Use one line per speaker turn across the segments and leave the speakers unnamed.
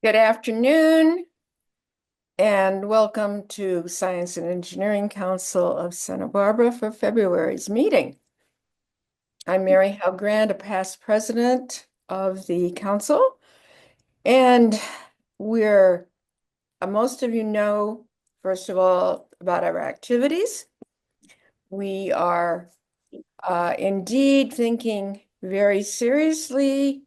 Good afternoon and welcome to Science and Engineering Council of Santa Barbara for February's meeting. I'm Mary Howe Grant, a past president of the council, and most of you know, first of all, about our activities. We are indeed thinking very seriously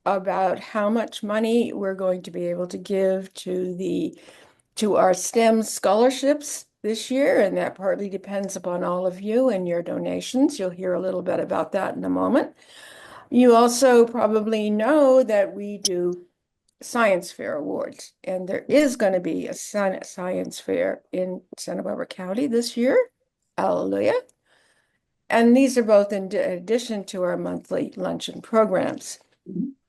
about how much money we're going to be able to give to our STEM scholarships this year, and that partly depends upon all of you and your donations. You'll hear a little bit about that in a moment. You also probably know that we do science fair awards, and there is going to be a science fair in Santa Barbara County this year. Hallelujah. And these are both in addition to our monthly luncheon programs.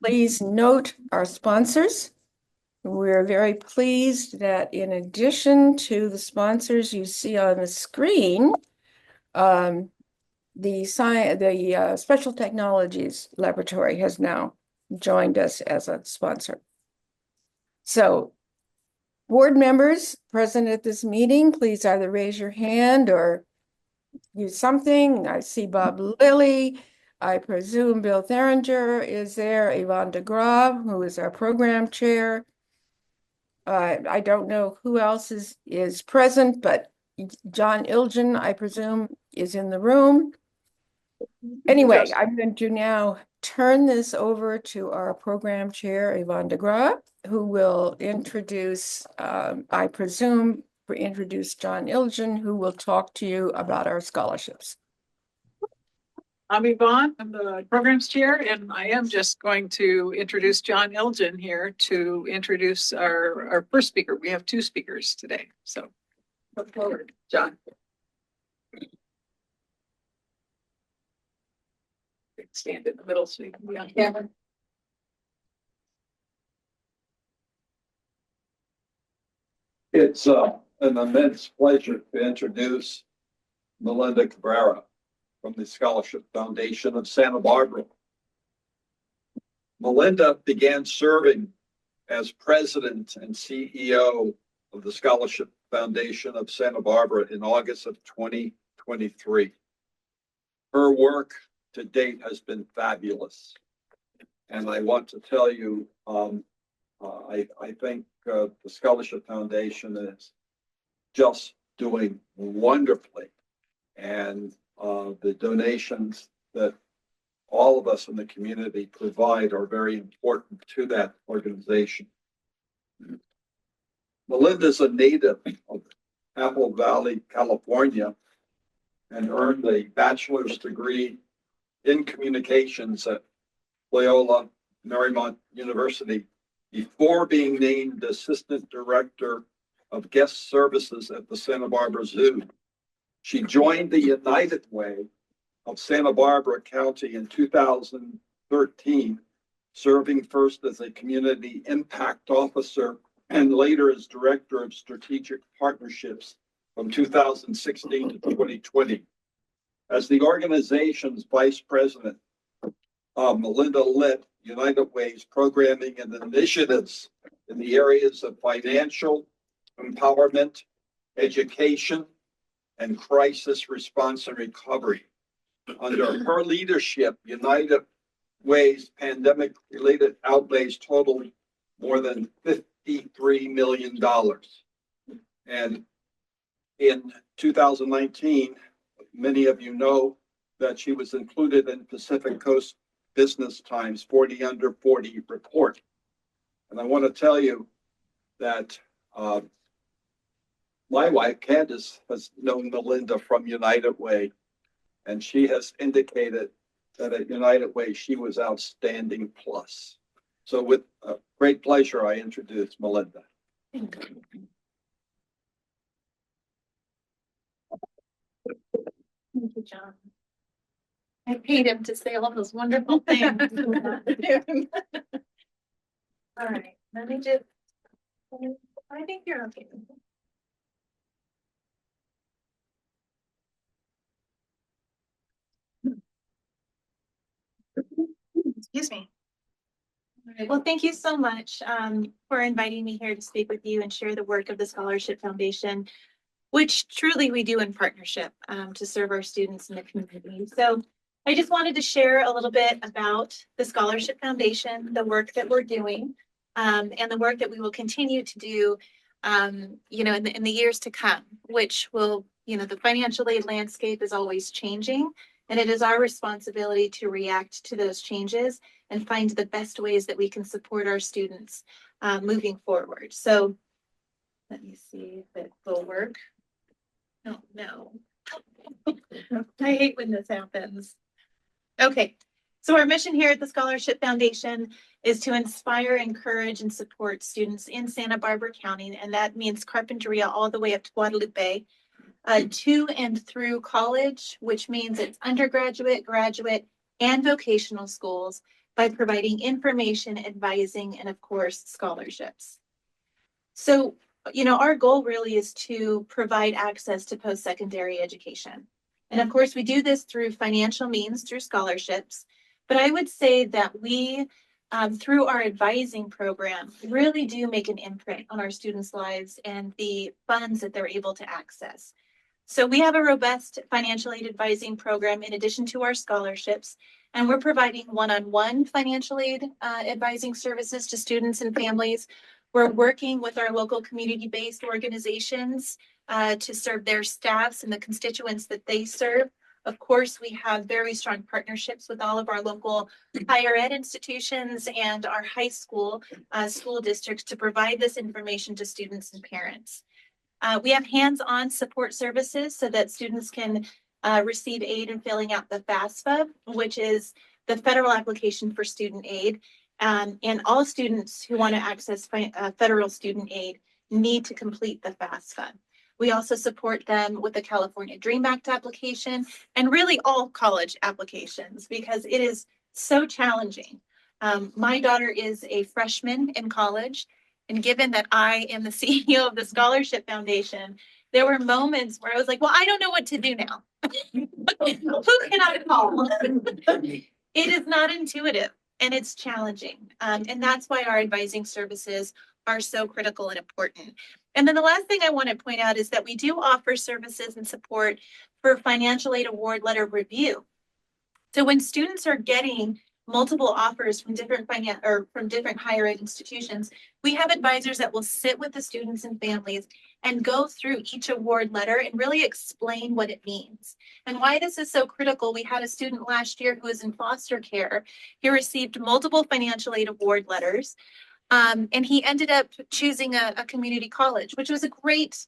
Please note our sponsors. We're very pleased that in addition to the sponsors you see on the screen, the Special Technologies Laboratory has now joined us as a sponsor. So, board members present at this meeting, please either raise your hand or use something. I see Bob Lilly. I presume Bill Theringer is there, Yvonne DeGraw, who is our program chair. I don't know who else is present, but John Ilgen, I presume, is in the room. Anyway, I'm going to now turn this over to our program chair, Yvonne DeGraw, who will introduce, I presume, introduce John Ilgen, who will talk to you about our scholarships.
I'm Yvonne, I'm the programs chair, and I am just going to introduce John Elgin here to introduce our first speaker. We have two speakers today, so look forward, John. Stand in the middle so you can be on camera.
It's an immense pleasure to introduce Melinda Cabrera from the Scholarship Foundation of Santa Barbara. Melinda began serving as president and CEO of the Scholarship Foundation of Santa Barbara in August of 2023. Her work to date has been fabulous. And I want to tell you, I think the Scholarship Foundation is just doing wonderfully. And the donations that all of us in the community provide are very important to that organization. Melinda's a native of Apple Valley, California, and earned a bachelor's degree in communications at Loyola Marymount University before being named Assistant Director of Guest Services at the Santa Barbara Zoo. She joined the United Way of Santa Barbara County in 2013, serving first as a community impact officer and later as Director of Strategic Partnerships from 2016 to 2020. As the organization's vice president, Melinda led United Way's programming and initiatives in the areas of financial empowerment, education, and crisis response and recovery. Under her leadership, United Way's pandemic-related outlays totaled more than $53 million. And in 2019, many of you know that she was included in Pacific Coast Business Times 40 Under 40 report. And I want to tell you that my wife, Candace, has known Melinda from United Way, and she has indicated that at United Way, she was outstanding plus. So with great pleasure, I introduce Melinda.
Thank you, John. I paid him to say all those wonderful things. All right, let me just, I think you're okay. Excuse me. All right. Well, thank you so much for inviting me here to speak with you and share the work of the Scholarship Foundation, which truly we do in partnership to serve our students in the community. So I just wanted to share a little bit about the Scholarship Foundation, the work that we're doing, and the work that we will continue to do, in the years to come, which will, the financial aid landscape is always changing, and it is our responsibility to react to those changes and find the best ways that we can support our students moving forward. So let me see if it will work. Oh, no. I hate when this happens. Okay, so our mission here at the Scholarship Foundation is to inspire, encourage, and support students in Santa Barbara County, and that means Carpinteria all the way up to Guadalupe, to and through college, which means it's undergraduate, graduate, and vocational schools, by providing information, advising, and of course, scholarships. So, our goal really is to provide access to post-secondary education. And of course, we do this through financial means, through scholarships. But I would say that we, through our advising program, really do make an imprint on our students' lives and the funds that they're able to access. So we have a robust financial aid advising program in addition to our scholarships, and we're providing one-on-one financial aid advising services to students and families. We're working with our local community-based organizations to serve their staffs and the constituents that they serve. Of course, we have very strong partnerships with all of our local higher ed institutions and our high school school districts to provide this information to students and parents. We have hands-on support services so that students can receive aid in filling out the FAFSA, which is the federal application for student aid. And all students who want to access federal student aid need to complete the FAFSA. We also support them with the California Dream Act application and really all college applications because it is so challenging. My daughter is a freshman in college, and given that I am the CEO of the Scholarship Foundation, there were moments where I was like, well, I don't know what to do now. Who can I call? It is not intuitive and it's challenging. And that's why our advising services are so critical and important. And then the last thing I want to point out is that we do offer services and support for financial aid award letter review. So when students are getting multiple offers from different higher ed institutions, we have advisors that will sit with the students and families and go through each award letter and really explain what it means. And why this is so critical, we had a student last year who was in foster care. He received multiple financial aid award letters, and he ended up choosing a community college, which was a great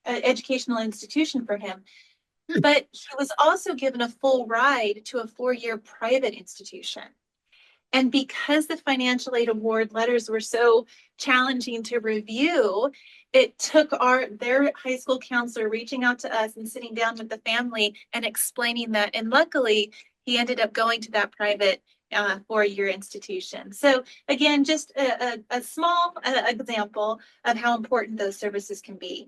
educational institution for him. But he was also given a full ride to a 4-year private institution. And because the financial aid award letters were so challenging to review, it took their high school counselor reaching out to us and sitting down with the family and explaining that. And luckily, he ended up going to that private 4-year institution. So again, just a small example of how important those services can be.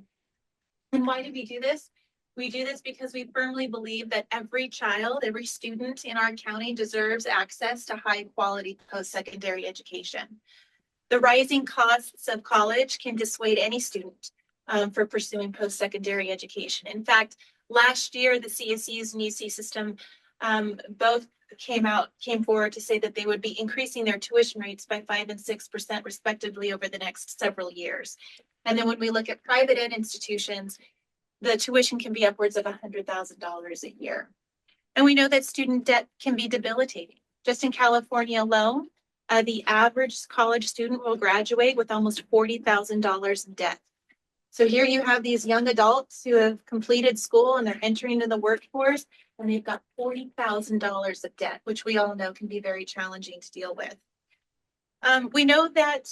And why do we do this? We do this because we firmly believe that every child, every student in our county deserves access to high quality post-secondary education. The rising costs of college can dissuade any student for pursuing post-secondary education. In fact, last year, the CSUs and UC system both came forward to say that they would be increasing their tuition rates by 5% and 6% respectively over the next several years. And then when we look at private ed institutions, the tuition can be upwards of $100,000 a year. And we know that student debt can be debilitating. Just in California alone, the average college student will graduate with almost $40,000 in debt. So here you have these young adults who have completed school and they're entering into the workforce and they've got $40,000 of debt, which we all know can be very challenging to deal with. We know that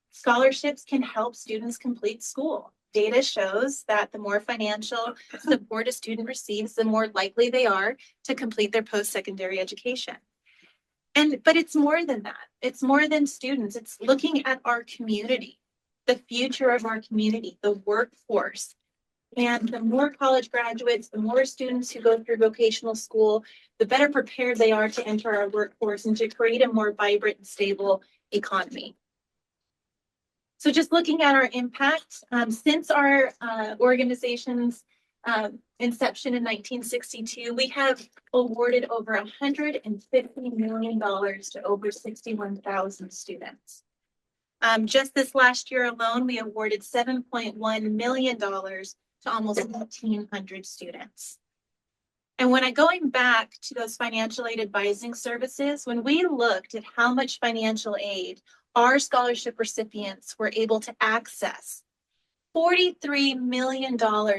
scholarships can help students complete school. Data shows that the more financial support a student receives, the more likely they are to complete their post-secondary education. But it's more than that. It's more than students. It's looking at our community, the future of our community, the workforce. And the more college graduates, the more students who go through vocational school, the better prepared they are to enter our workforce and to create a more vibrant and stable economy. So just looking at our impact, since our organization's inception in 1962, we have awarded over $150 million to over 61,000 students. Just this last year alone, we awarded $7.1 million to almost 1,800 students. And when going back to those financial aid advising services, when we looked at how much financial aid our scholarship recipients were able to access, $43 million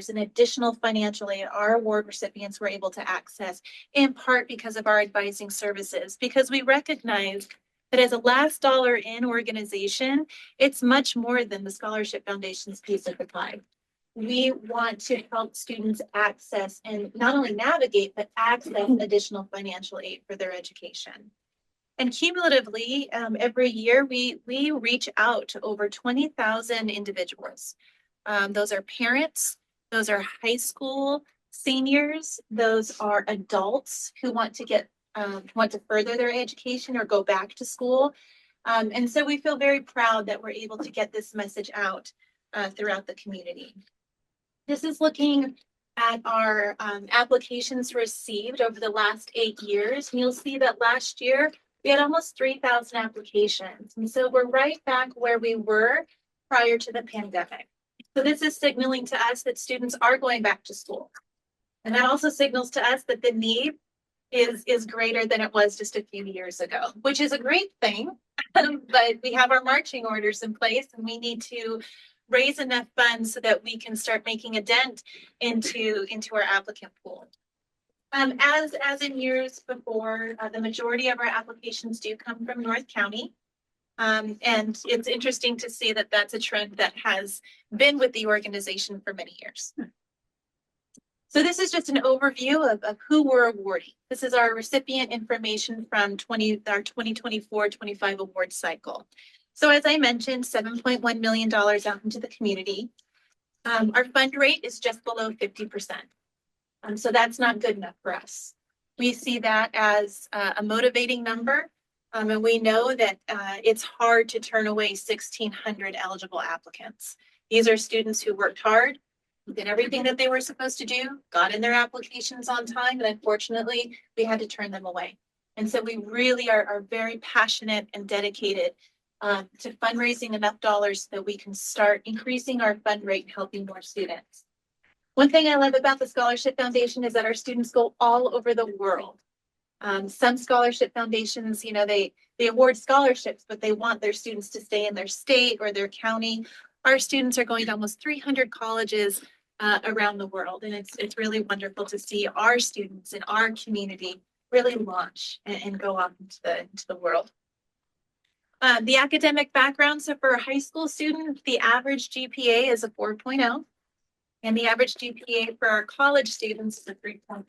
in additional financial aid our award recipients were able to access, in part because of our advising services, because we recognize that as a last dollar in organization, it's much more than the Scholarship Foundation's piece of the pie. We want to help students access and not only navigate, but access additional financial aid for their education. And cumulatively, every year, we reach out to over 20,000 individuals. Those are parents, those are high school seniors, those are adults who want to further their education or go back to school. And so we feel very proud that we're able to get this message out throughout the community. This is looking at our applications received over the last 8 years. And you'll see that last year we had almost 3,000 applications. And so we're right back where we were prior to the pandemic. So this is signaling to us that students are going back to school. And that also signals to us that the need is greater than it was just a few years ago, which is a great thing. But we have our marching orders in place, and we need to raise enough funds so that we can start making a dent into our applicant pool. As in years before, the majority of our applications do come from North County. And it's interesting to see that that's a trend that has been with the organization for many years. So this is just an overview of who we're awarding. This is our recipient information from our 2024-25 award cycle. So as I mentioned, $7.1 million out into the community. Our fund rate is just below 50%. So that's not good enough for us. We see that as a motivating number. And we know that it's hard to turn away 1,600 eligible applicants. These are students who worked hard, did everything that they were supposed to do, got in their applications on time, and unfortunately, we had to turn them away. And so we really are very passionate and dedicated to fundraising enough dollars so that we can start increasing our fund rate and helping more students. One thing I love about the Scholarship Foundation is that our students go all over the world. Some scholarship foundations, they award scholarships, but they want their students to stay in their state or their county. Our students are going to almost 300 colleges around the world, and it's really wonderful to see our students in our community really launch and go off into the world. The academic background, so for a high school student, the average GPA is a 4.0, and the average GPA for our college students is a 3.4.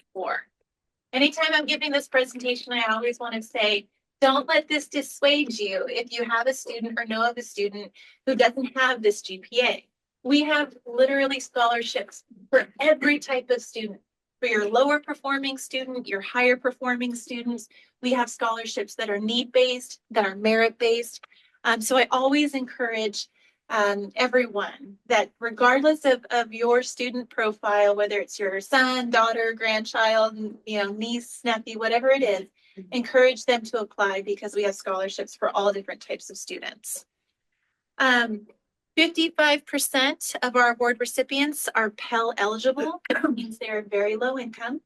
Anytime I'm giving this presentation, I always want to say, don't let this dissuade you if you have a student or know of a student who doesn't have this GPA. We have literally scholarships for every type of student. For your lower performing student, your higher performing students, we have scholarships that are need-based, that are merit-based. So I always encourage everyone that regardless of your student profile, whether it's your son, daughter, grandchild, niece, nephew, whatever it is, encourage them to apply because we have scholarships for all different types of students. 55% of our award recipients are Pell eligible, which means they are very low income,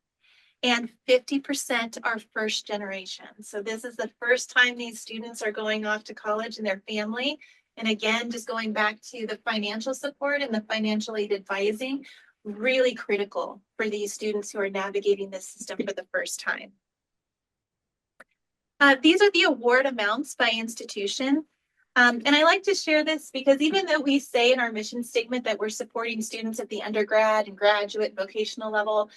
and 50% are first generation. So this is the first time these students are going off to college and their family. And again, just going back to the financial support and the financial aid advising, really critical for these students who are navigating this system for the first time. These are the award amounts by institution. And I like to share this because even though we say in our mission statement that we're supporting students at the undergrad and graduate vocational level,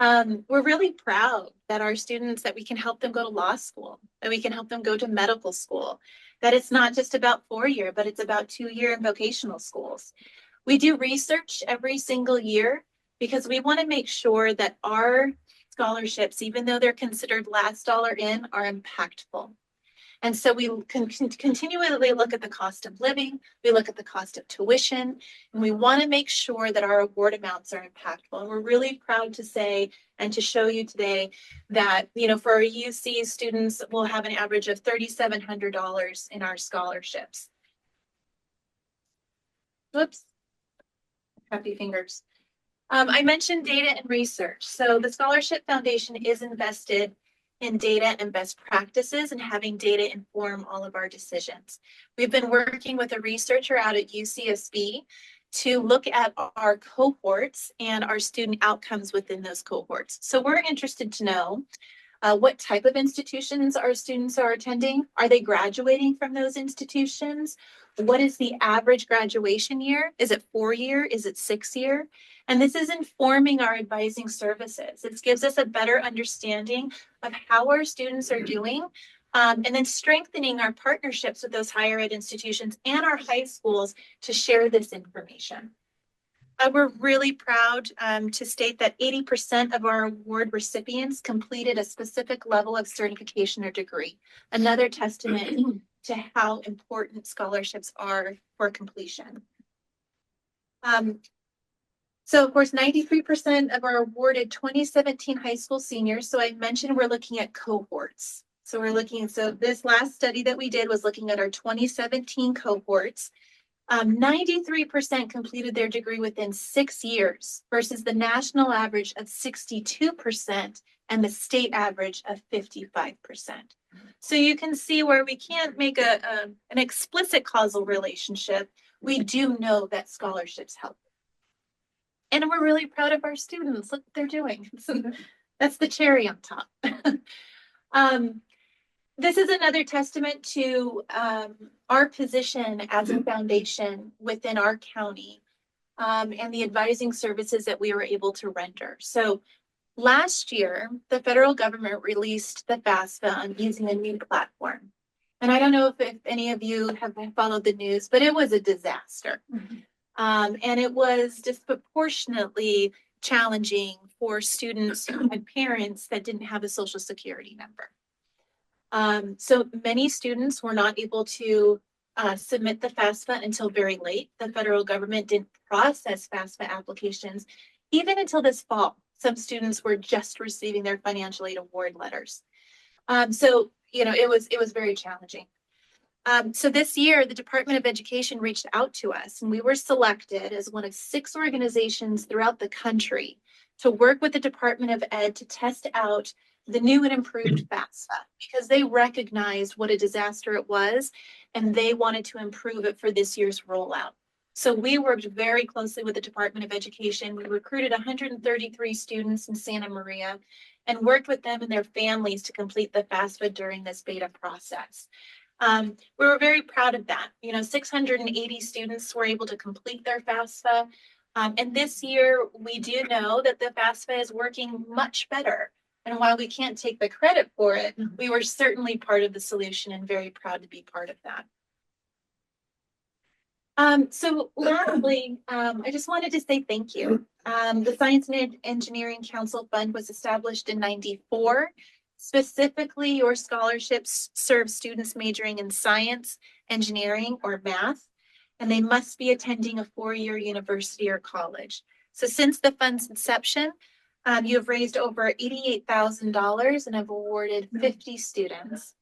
we're really proud that our students, that we can help them go to law school, that we can help them go to medical school, that it's not just about 4-year, but it's about 2-year in vocational schools. We do research every single year because we want to make sure that our scholarships, even though they're considered last dollar in, are impactful. And so we can continually look at the cost of living, we look at the cost of tuition, and we want to make sure that our award amounts are impactful. And we're really proud to say and to show you today that, for our UC students, we'll have an average of $3,700 in our scholarships. Whoops. Happy fingers. I mentioned data and research. So the Scholarship Foundation is invested in data and best practices and having data inform all of our decisions. We've been working with a researcher out at UCSB to look at our cohorts and our student outcomes within those cohorts. So we're interested to know what type of institutions our students are attending. Are they graduating from those institutions? What is the average graduation year? Is it 4-year? Is it 6-year? And this is informing our advising services. It gives us a better understanding of how our students are doing, and then strengthening our partnerships with those higher ed institutions and our high schools to share this information. We're really proud to state that 80% of our award recipients completed a specific level of certification or degree, another testament to how important scholarships are for completion. So of course, 93% of our awarded 2017 high school seniors. So I mentioned we're looking at cohorts. So this last study that we did was looking at our 2017 cohorts. 93% completed their degree within 6 years versus the national average of 62% and the state average of 55%. So you can see where we can't make an explicit causal relationship. We do know that scholarships help. And we're really proud of our students. Look what they're doing. So that's the cherry on top. This is another testament to our position as a foundation within our county and the advising services that we were able to render. So last year, the federal government released the FAFSA on using a new platform. And I don't know if any of you have followed the news, but it was a disaster. And it was disproportionately challenging for students who had parents that didn't have a social security number. So many students were not able to submit the FAFSA until very late. The federal government didn't process FAFSA applications even until this fall. Some students were just receiving their financial aid award letters. So it was very challenging. So this year, the Department of Education reached out to us, and we were selected as one of 6 organizations throughout the country to work with the Department of Ed to test out the new and improved FAFSA because they recognized what a disaster it was, and they wanted to improve it for this year's rollout. So we worked very closely with the Department of Education. We recruited 133 students in Santa Maria and worked with them and their families to complete the FAFSA during this beta process. We were very proud of that. 680 students were able to complete their FAFSA. And this year, we do know that the FAFSA is working much better. And while we can't take the credit for it, we were certainly part of the solution and very proud to be part of that. So lastly, I just wanted to say thank you. The Science and Engineering Council Fund was established in '94. Specifically, your scholarships serve students majoring in science, engineering, or math, and they must be attending a 4-year university or college. So since the fund's inception, you have raised over $88,000 and have awarded 50 students.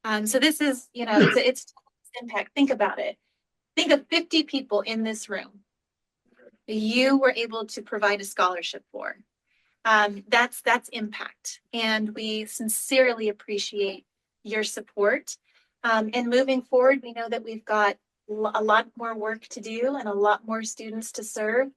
So this is, it's impact. Think about it. Think of 50 people in this room you were able to provide a scholarship for. That's impact. And we sincerely appreciate your support. And moving forward, we know that we've got a lot more work to do and a lot more students to serve.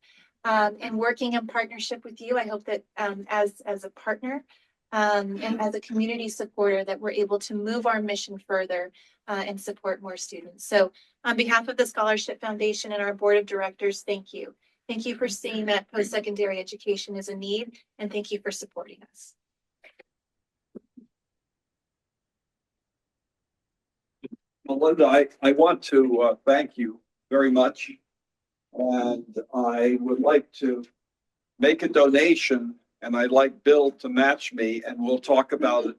And working in partnership with you, I hope that as a partner and as a community supporter, that we're able to move our mission further and support more students. So on behalf of the Scholarship Foundation and our board of directors, thank you. Thank you for seeing that post-secondary education is a need, and thank you for supporting us.
Melinda, I want to thank you very much. And I would like to make a donation, and I'd like Bill to match me, and we'll talk about it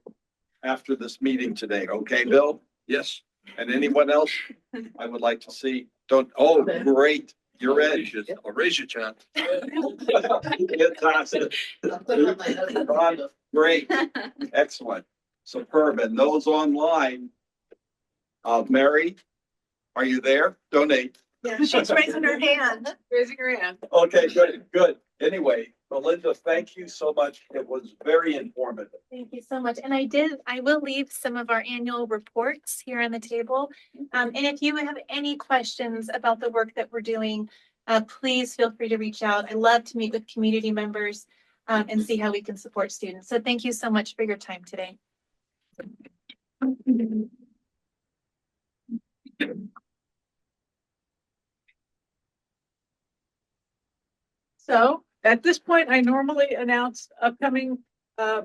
after this meeting today. Okay, Bill?
Yes.
And anyone else I would like to see? Oh, great. You're in.
I'll raise your hand.
Fantastic. Great. Excellent. Superb. And those online, Mary, are you there? Donate.
Yeah, she's raising her hand.
Raising your hand.
Okay, good, good. Anyway, Melinda, thank you so much. It was very informative.
Thank you so much. And I will leave some of our annual reports here on the table. And if you have any questions about the work that we're doing, please feel free to reach out. I love to meet with community members and see how we can support students. So thank you so much for your time today.
So at this point, I normally announce upcoming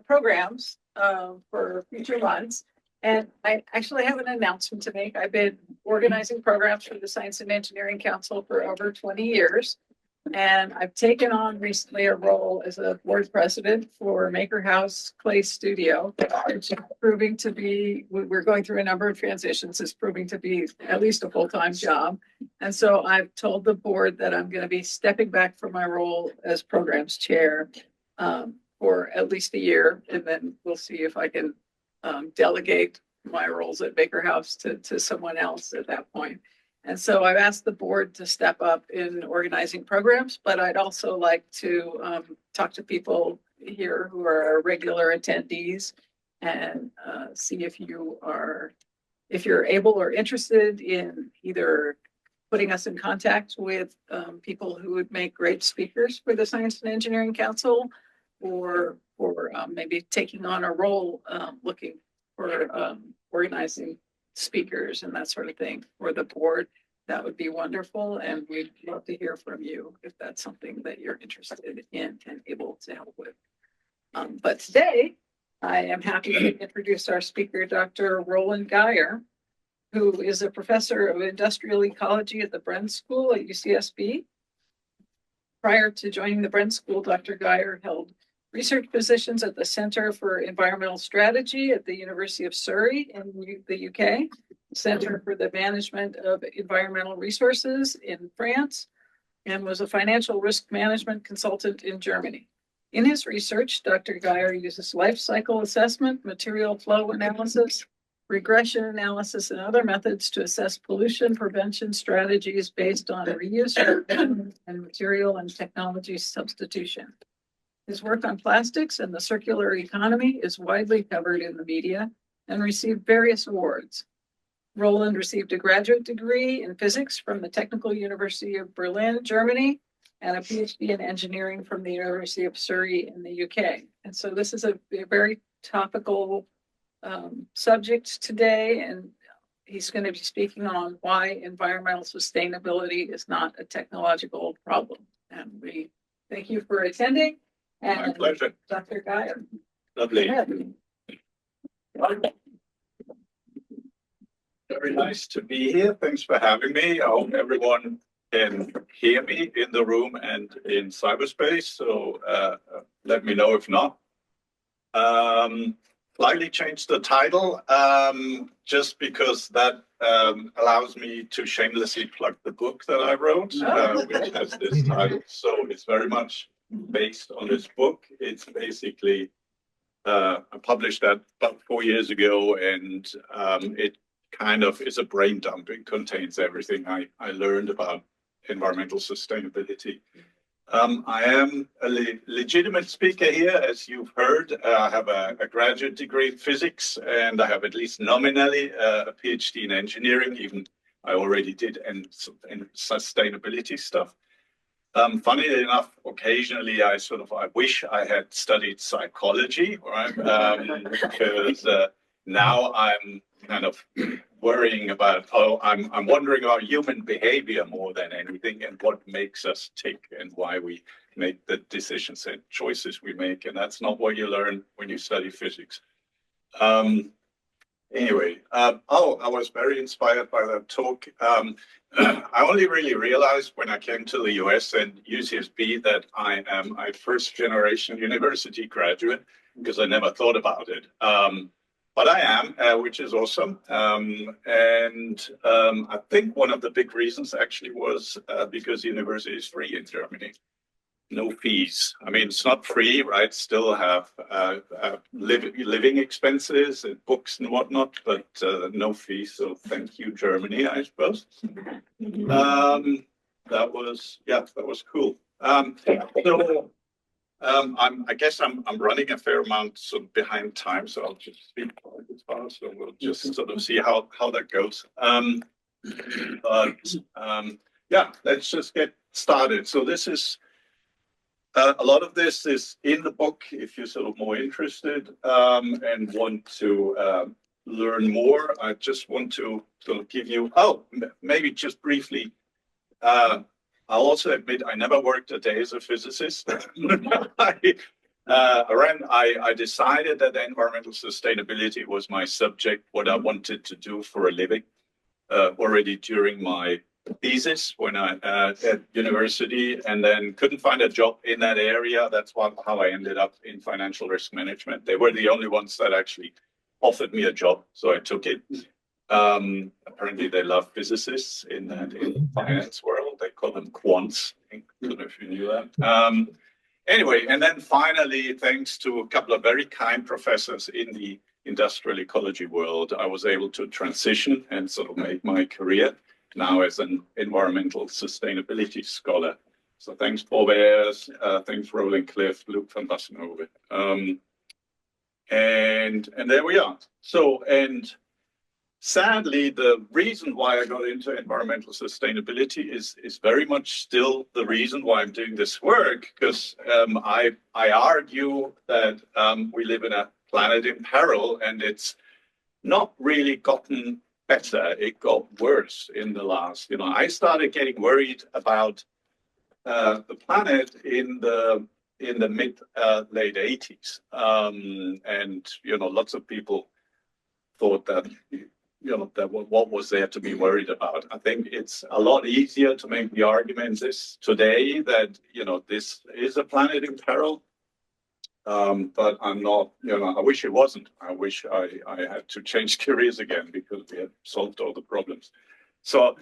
programs for future months. And I actually have an announcement to make. I've been organizing programs for the Science and Engineering Council for over 20 years. And I've taken on recently a role as a board president for Maker House Clay Studio, which is proving to be, we're going through a number of transitions, is proving to be at least a full-time job. And so I've told the board that I'm going to be stepping back from my role as programs chair for at least a year. And then we'll see if I can delegate my roles at Baker House to someone else at that point. And so I've asked the board to step up in organizing programs, but I'd also like to talk to people here who are regular attendees and see if you're able or interested in either putting us in contact with people who would make great speakers for the Science and Engineering Council, or maybe taking on a role looking for organizing speakers and that sort of thing for the board. That would be wonderful. And we'd love to hear from you if that's something that you're interested in and able to help with. But today I am happy to introduce our speaker, Dr. Roland Geyer, who is a professor of industrial ecology at the Bren School at UCSB. Prior to joining the Bren School, Dr. Geyer held research positions at the Center for Environmental Strategy at the University of Surrey in the UK, Center for the Management of Environmental Resources in France, and was a financial risk management consultant in Germany. In his research, Dr. Geyer uses life cycle assessment, material flow analysis, regression analysis, and other methods to assess pollution prevention strategies based on reuse and material and technology substitution. His work on plastics and the circular economy is widely covered in the media and received various awards. Roland received a graduate degree in physics from the Technical University of Berlin, Germany, and a PhD in engineering from the University of Surrey in the UK. And so this is a very topical subject today, and he's going to be speaking on why environmental sustainability is not a technological problem. And we thank you for attending. And
My pleasure.
Dr. Geyer.
Lovely. Very nice to be here. Thanks for having me. I hope everyone can hear me in the room and in cyberspace. So let me know if not. Slightly changed the title just because that allows me to shamelessly plug the book that I wrote, which has this title. So it's very much based on this book. It's basically, I published that about 4 years ago, and it kind of is a brain dump. It contains everything I learned about environmental sustainability. I am a legitimate speaker here, as you've heard. I have a graduate degree in physics, and I have at least nominally a PhD in engineering, even I already did in sustainability stuff. Funnily enough, occasionally I wish I had studied psychology, right? Because now I'm kind of worrying about, I'm wondering about human behavior more than anything, and what makes us tick and why we make the decisions and choices we make. And that's not what you learn when you study physics. Anyway, I was very inspired by that talk. I only really realized when I came to the US and UCSB that I am a first generation university graduate because I never thought about it. But I am, which is awesome. I think one of the big reasons actually was because university is free in Germany. No fees. I mean, it's not free, right? Still have living expenses and books and whatnot, but no fees. So thank you, Germany, I suppose. That was cool. I guess I'm running a fair amount sort of behind time, so I'll just speak quite as fast. So we'll just sort of see how that goes. Let's just get started. So this is. A lot of this is in the book if you're sort of more interested and want to learn more. I just want to sort of give you, maybe just briefly, I'll also admit I never worked a day as a physicist. I decided that environmental sustainability was my subject, what I wanted to do for a living already during my thesis when I at university, and then couldn't find a job in that area. That's how I ended up in financial risk management. They were the only ones that actually offered me a job, so I took it. Apparently they love physicists in the finance world. They call them quants. I don't know if you knew that. Anyway, and then finally, thanks to a couple of very kind professors in the industrial ecology world, I was able to transition and sort of make my career now as an environmental sustainability scholar. So thanks, Bob Ayers, thanks, Roland Cliff, Luke van Bassenhove. And there we are. So, and sadly, the reason why I got into environmental sustainability is very much still the reason why I'm doing this work, because I argue that we live in a planet in peril, and it's not really gotten better. It got worse in the last, I started getting worried about the planet in the mid late 80s. And lots of people thought that that what was there to be worried about. I think it's a lot easier to make the argument today that this is a planet in peril. But I'm not, I wish it wasn't. I wish I had to change careers again because we had solved all the problems. So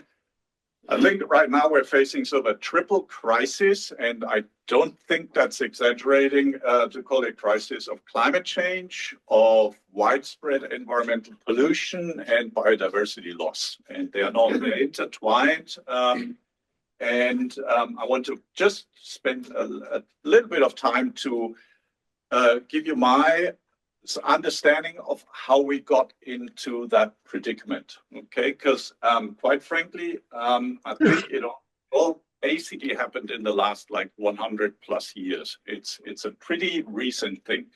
I think right now we're facing sort of a triple crisis, and I don't think that's exaggerating to call it crisis of climate change, of widespread environmental pollution, and biodiversity loss. And they are not intertwined. And I want to just spend a little bit of time to give you my understanding of how we got into that predicament, okay? Because quite frankly, I think it all basically happened in the last 100 plus years. It's a pretty recent thing.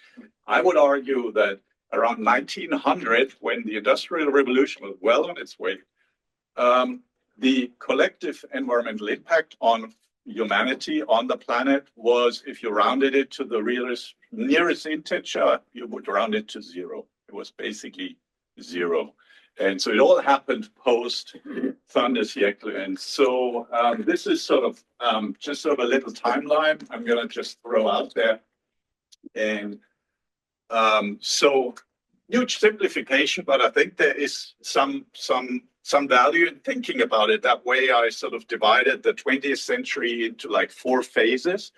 I would argue that around 1900, when the Industrial Revolution was well on its way, the collective environmental impact on humanity on the planet was, if you rounded it to the nearest integer, you would round it to zero. It was basically zero. And so it all happened post fin de siècle. And so this is sort of just sort of a little timeline I'm going to just throw out there. And so huge simplification, but I think there is some value in thinking about it that way. I sort of divided the 20th century into 4 phases.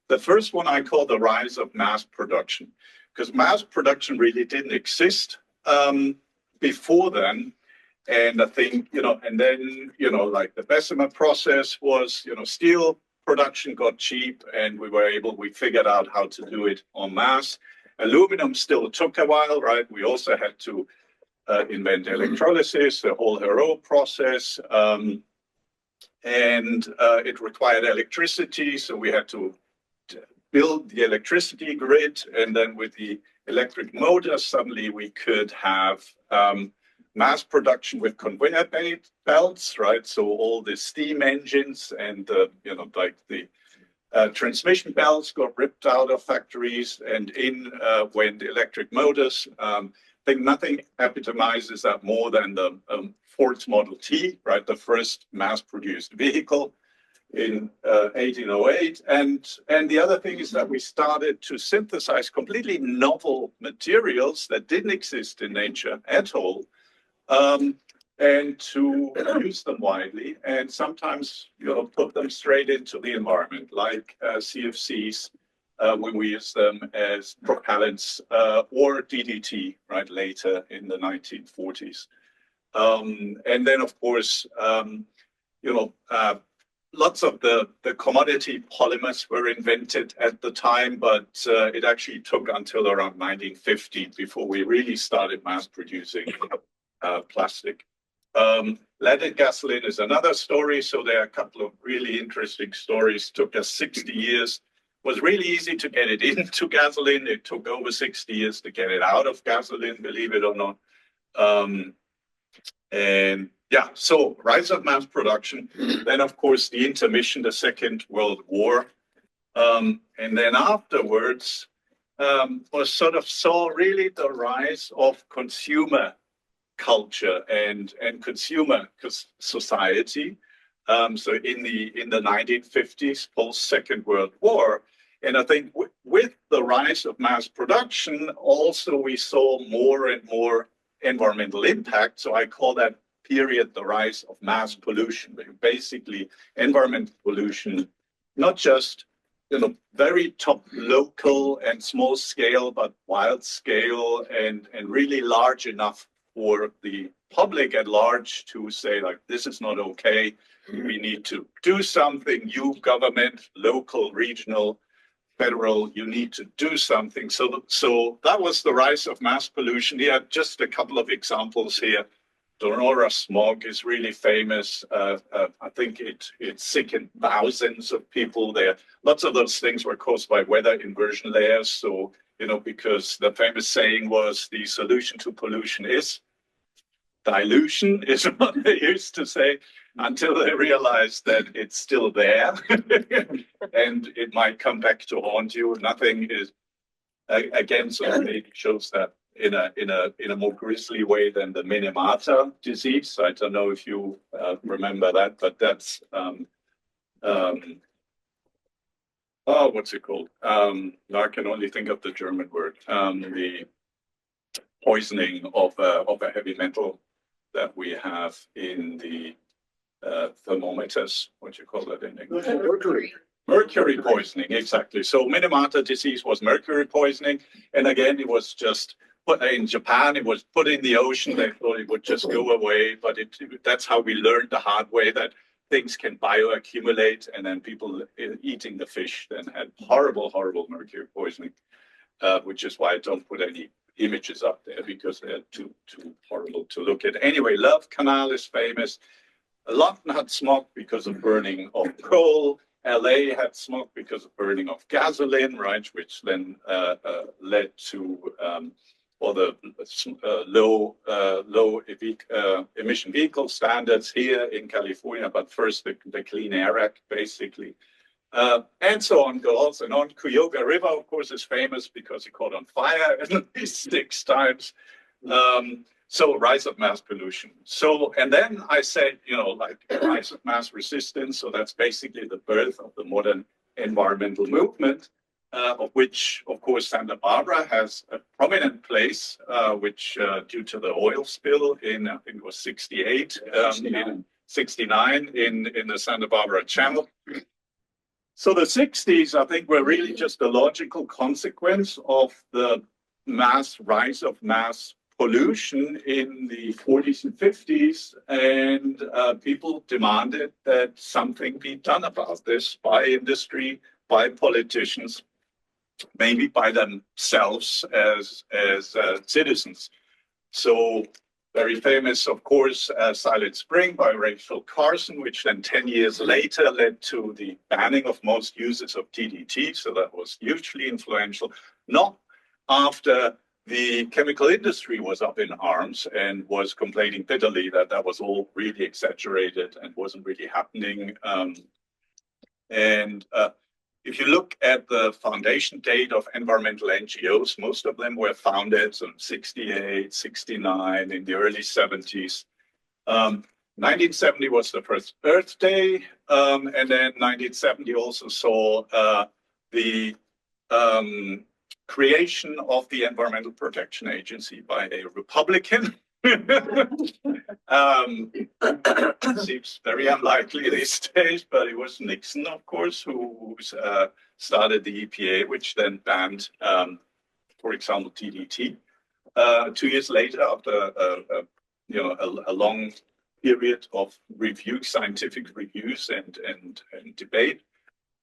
The first one I call the rise of mass production, because mass production really didn't exist before then. And I think, and then, the Bessemer process was, steel production got cheap and we figured out how to do it en masse. Aluminum still took a while, right? We also had to invent electrolysis, the whole Héroult process, and it required electricity, so we had to build the electricity grid, and then with the electric motor, suddenly we could have mass production with conveyor belts, right? So all the steam engines and the transmission belts got ripped out of factories, and in went electric motors. think nothing epitomizes that more than the Ford's Model T, right? The first mass-produced vehicle in 1808. And the other thing is that we started to synthesize completely novel materials that didn't exist in nature at all, and to use them widely, and sometimes, put them straight into the environment, like CFCs, when we use them as propellants, or DDT, right, later in the 1940s. And then, of course, lots of the commodity polymers were invented at the time, but it actually took until around 1950 before we really started mass producing plastic. Leaded gasoline is another story. So there are a couple of really interesting stories. Took us 60 years. Was really easy to get it into gasoline. It took over 60 years to get it out of gasoline, believe it or not. And yeah, so rise of mass production. Then, of course, the intermission, the Second World War. And then afterwards, was sort of saw really the rise of consumer culture and consumer society. So in the 1950s, post Second World War, and I think with the rise of mass production, also we saw more and more environmental impact. So I call that period the rise of mass pollution. Basically, environmental pollution, not just very top local and small scale, but wild scale and really large enough for the public at large to say, like, this is not okay. We need to do something. You government, local, regional, federal, you need to do something. So that was the rise of mass pollution. Here, just a couple of examples here. Sonora smog is really famous. I think it sickened thousands of people there. Lots of those things were caused by weather inversion layers. So, because the famous saying was the solution to pollution is dilution, is what they used to say, until they realized that it's still there and it might come back to haunt you. Nothing is, again, so it shows that in a more grisly way than the Minamata disease. I don't know if you remember that, but that's what's it called? I can only think of the German word. The poisoning of a heavy metal that we have in the thermometers. What do you call that in English?
Mercury.
Mercury poisoning, exactly. So Minamata disease was mercury poisoning, and again, it was just put in Japan. It was put in the ocean. They thought it would just go away, but that's how we learned the hard way that things can bioaccumulate, and then people eating the fish then had horrible, horrible mercury poisoning, which is why I don't put any images up there because they're too horrible to look at. Anyway, Love Canal is famous. London had smog because of burning of coal. LA had smog because of burning of gasoline, right, which then led to all the low emission vehicle standards here in California, but first the Clean Air Act, basically. And so on goes and on. Cuyahoga River, of course, is famous because it caught on fire at least 6 times. So rise of mass pollution. So, and then I said, like rise of mass resistance. So that's basically the birth of the modern environmental movement, of which, of course, Santa Barbara has a prominent place, which due to the oil spill in, I think it was 68, 69 in the Santa Barbara Channel. So the 60s, I think, were really just a logical consequence of the rise of mass pollution in the 40s and 50s, and people demanded that something be done about this by industry, by politicians, maybe by themselves as citizens. So very famous, of course, Silent Spring by Rachel Carson, which then 10 years later led to the banning of most uses of DDT. So that was hugely influential, not after the chemical industry was up in arms and was complaining bitterly that that was all really exaggerated and wasn't really happening. if you look at the foundation date of environmental NGOs, most of them were founded in 68, 69, in the early 70s. 1970 was the first Earth Day, and then 1970 also saw the creation of the Environmental Protection Agency by a Republican. Seems very unlikely these days, but it was Nixon, of course, who started the EPA, which then banned, for example, DDT. 2 years later, after a long period of review, scientific reviews and debate,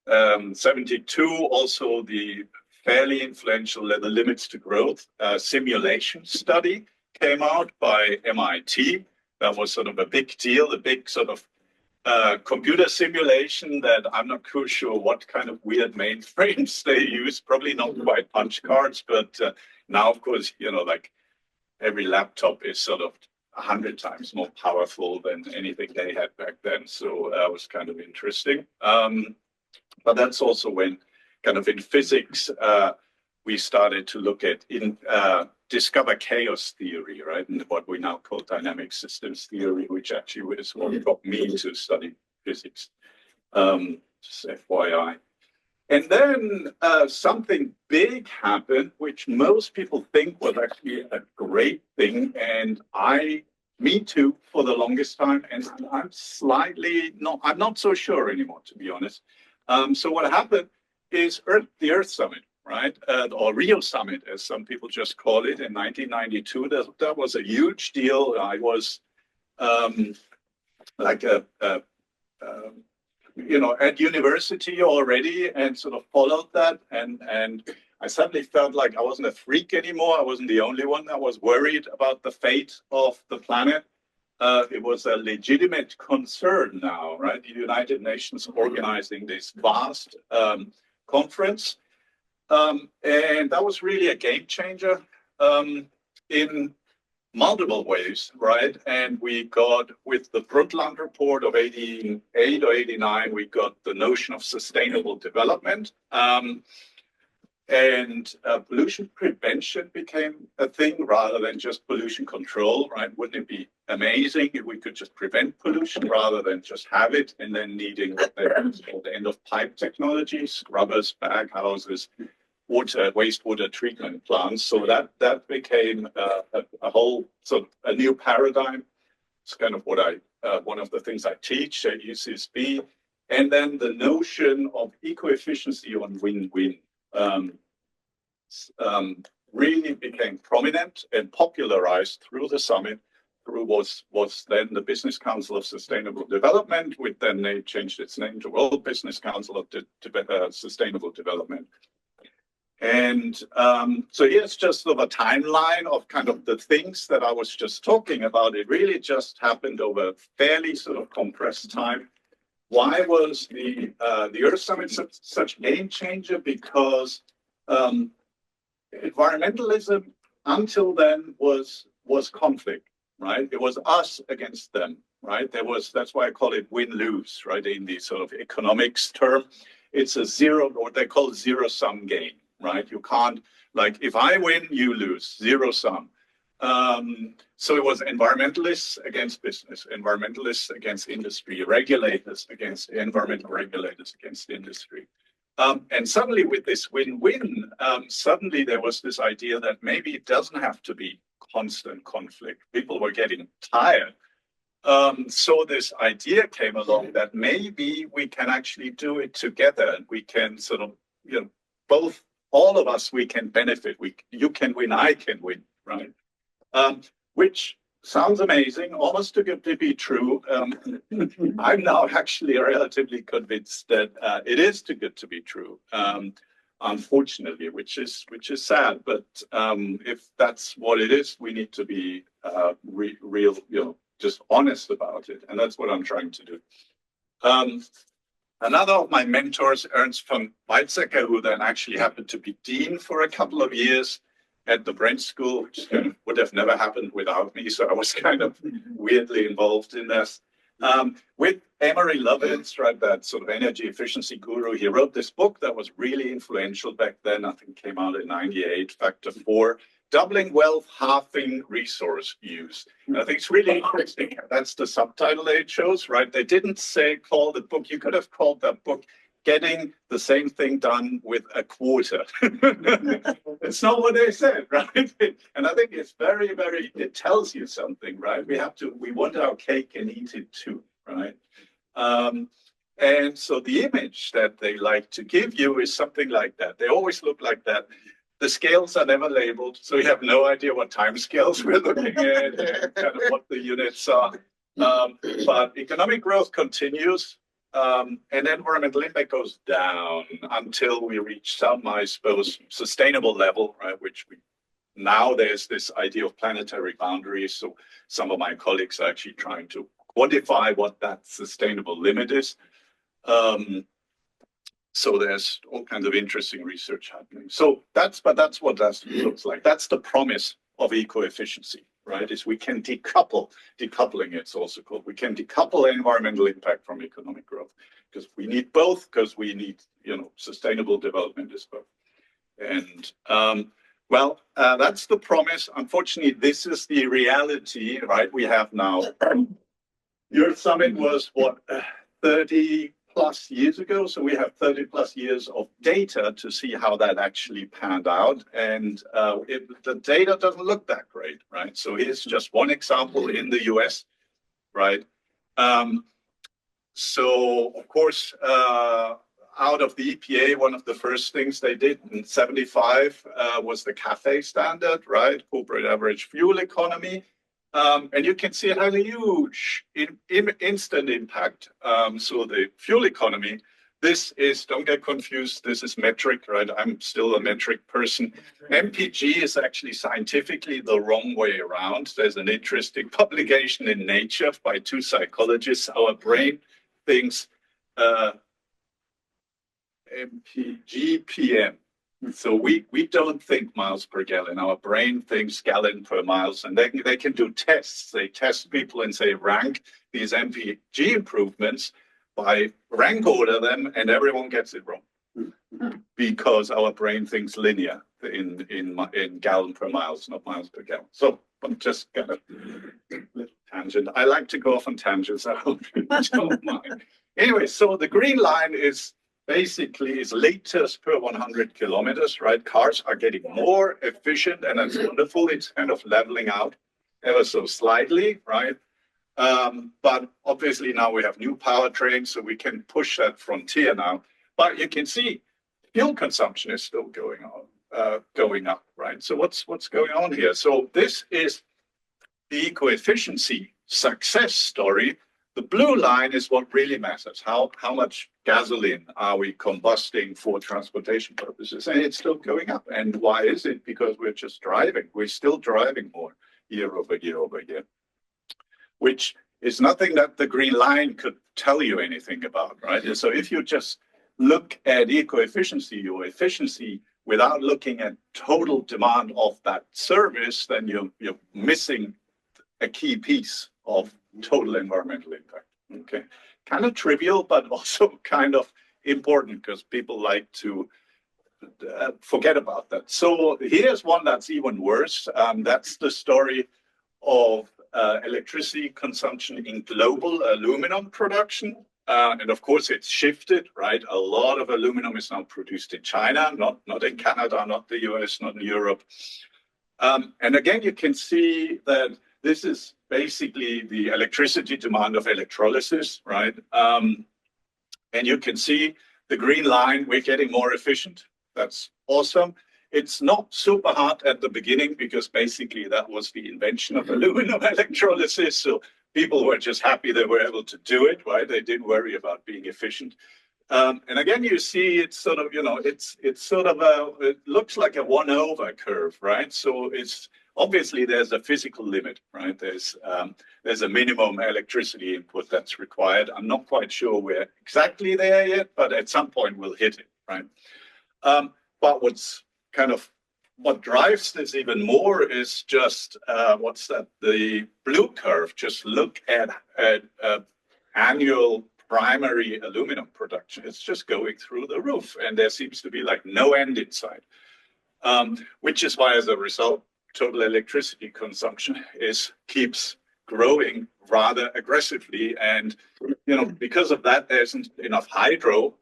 72 also the fairly influential The Limits to Growth simulation study came out by MIT. That was sort of a big deal, a big sort of computer simulation that I'm not quite sure what kind of weird mainframes they use, probably not quite punch cards, but now, of course, like every laptop is sort of 100 times more powerful than anything they had back then. So that was kind of interesting. But that's also when kind of in physics, we started to look at discover chaos theory, right? And what we now call dynamic systems theory, which actually is what got me to study physics, just FYI. And then something big happened, which most people think was actually a great thing. And me too, for the longest time. And I'm not so sure anymore, to be honest. So what happened is the Earth Summit, right? Or Rio Summit, as some people just call it, in 1992. That was a huge deal. I was at university already and sort of followed that. And I suddenly felt like I wasn't a freak anymore. I wasn't the only one that was worried about the fate of the planet. It was a legitimate concern now, right? The United Nations organizing this vast conference. And that was really a game changer in multiple ways, right? And we got, with the Brundtland report of 88 or 89, we got the notion of sustainable development. And pollution prevention became a thing rather than just pollution control, right? Wouldn't it be amazing if we could just prevent pollution rather than just have it and then needing what they call the end of pipe technology, scrubbers, baghouses, wastewater treatment plants. So that became a whole sort of a new paradigm. It's kind of what one of the things I teach at UCSB. And then the notion of eco-efficiency on win-win really became prominent and popularized through the summit, through was then the Business Council of Sustainable Development, which then they changed its name to World Business Council of Sustainable Development. And so here's just sort of a timeline of kind of the things that I was just talking about. It really just happened over a fairly sort of compressed time. Why was the Earth Summit such a game changer? Because environmentalism until then was conflict, right? It was us against them, right? That's why I call it win-lose, right? In the sort of economics term, it's a what they call zero-sum game, right? You can't, like, if I win, you lose, zero-sum. So it was environmentalists against business, environmentalists against industry, regulators against environmental regulators against industry. And suddenly with this win-win, suddenly there was this idea that maybe it doesn't have to be constant conflict. People were getting tired. So this idea came along that maybe we can actually do it together. And we can sort of, both, all of us, we can benefit. You can win, I can win, right? Which sounds amazing, almost too good to be true. I'm now actually relatively convinced that it is too good to be true, unfortunately, which is sad. But if that's what it is, we need to be real, just honest about it, and that's what I'm trying to do. Another of my mentors, Ernst von Weizsäcker, who then actually happened to be dean for a couple of years at the Bren School, which would have never happened without me. So I was kind of weirdly involved in this. With Emery Lovitz, right, that sort of energy efficiency guru, he wrote this book that was really influential back then. I think it came out in '98, Factor 4, Doubling Wealth, Halving Resource Use. And I think it's really interesting. That's the subtitle it shows, right? They didn't say, call the book. You could have called that book Getting the Same Thing Done with a Quarter. It's not what they said, right? And I think it's very, very, it tells you something, right? We want our cake and eat it too, right? And so the image that they like to give you is something like that. They always look like that. The scales are never labeled, so you have no idea what time scales we're looking at and kind of what the units are. But economic growth continues. And environmental impact goes down until we reach some, I suppose, sustainable level, right? Now there's this idea of planetary boundaries. So some of my colleagues are actually trying to quantify what that sustainable limit is. So there's all kinds of interesting research happening. So that's what that looks like. That's the promise of eco-efficiency, right? Is we can decoupling it's also called. We can decouple environmental impact from economic growth because we need both, because we need, sustainable development as well. And that's the promise. Unfortunately, this is the reality, right? We have now. Your summit was 30 plus years ago. So we have 30 plus years of data to see how that actually panned out. And the data doesn't look that great, right? So here's just one example in the US, right? So of course, out of the EPA, one of the first things they did in '75 was the CAFE standard, right? Corporate average fuel economy. And you can see it had a huge instant impact. So the fuel economy, this is, don't get confused, this is metric, right? I'm still a metric person. MPG is actually scientifically the wrong way around. There's an interesting publication in Nature by two psychologists. Our brain thinks MPG PM. So we don't think miles per gallon. Our brain thinks gallon per miles, and they can do tests. They test people and say rank these MPG improvements by rank order them, and everyone gets it wrong because our brain thinks linear in gallon per miles, not miles per gallon. So I'm just gonna little tangent. I like to go off on tangents. I hope you don't mind. Anyway, so the green line is liters per 100 kilometers, right? Cars are getting more efficient, and that's wonderful. It's kind of leveling out ever so slightly, right? But obviously now we have new powertrains, so we can push that frontier now. But you can see fuel consumption is still going up, right? So what's going on here? So this is the eco-efficiency success story. The blue line is what really matters. How much gasoline are we combusting for transportation purposes? And it's still going up. And why is it? Because we're just driving. We're still driving more year over year over year, which is nothing that the green line could tell you anything about, right? So if you just look at eco-efficiency or efficiency without looking at total demand of that service, then you're missing a key piece of total environmental impact. Okay, kind of trivial, but also kind of important because people like to forget about that. So here's one that's even worse. That's the story of electricity consumption in global aluminum production. And of course, it's shifted, right? A lot of aluminum is now produced in China, not in Canada, not the US, not in Europe. And again, you can see that this is basically the electricity demand of electrolysis, right? And you can see the green line, we're getting more efficient. That's awesome. It's not super hard at the beginning because basically that was the invention of aluminum electrolysis. So people were just happy they were able to do it, right? They didn't worry about being efficient. And again, you see it's sort of, it looks like a 1/over curve, right? So it's obviously there's a physical limit, right? There's a minimum electricity input that's required. I'm not quite sure we're exactly there yet, but at some point we'll hit it, right? But what drives this even more is just the blue curve. Just look at annual primary aluminum production is just going through the roof, and there seems to be like no end in sight. Which is why, as a result, total electricity consumption keeps growing rather aggressively, and because of that, there isn't enough hydro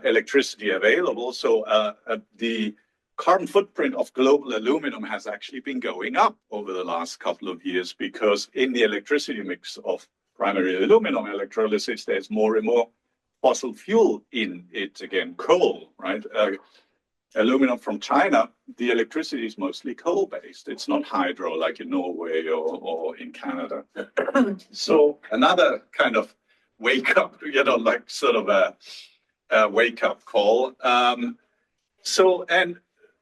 electricity available. So the carbon footprint of global aluminum has actually been going up over the last couple of years, because in the electricity mix of primary aluminum electrolysis, there's more and more fossil fuel in it again, coal, right? Aluminum from China, the electricity is mostly coal-based. It's not hydro like in Norway or in Canada. So another kind of wake up, like sort of a wake up call. And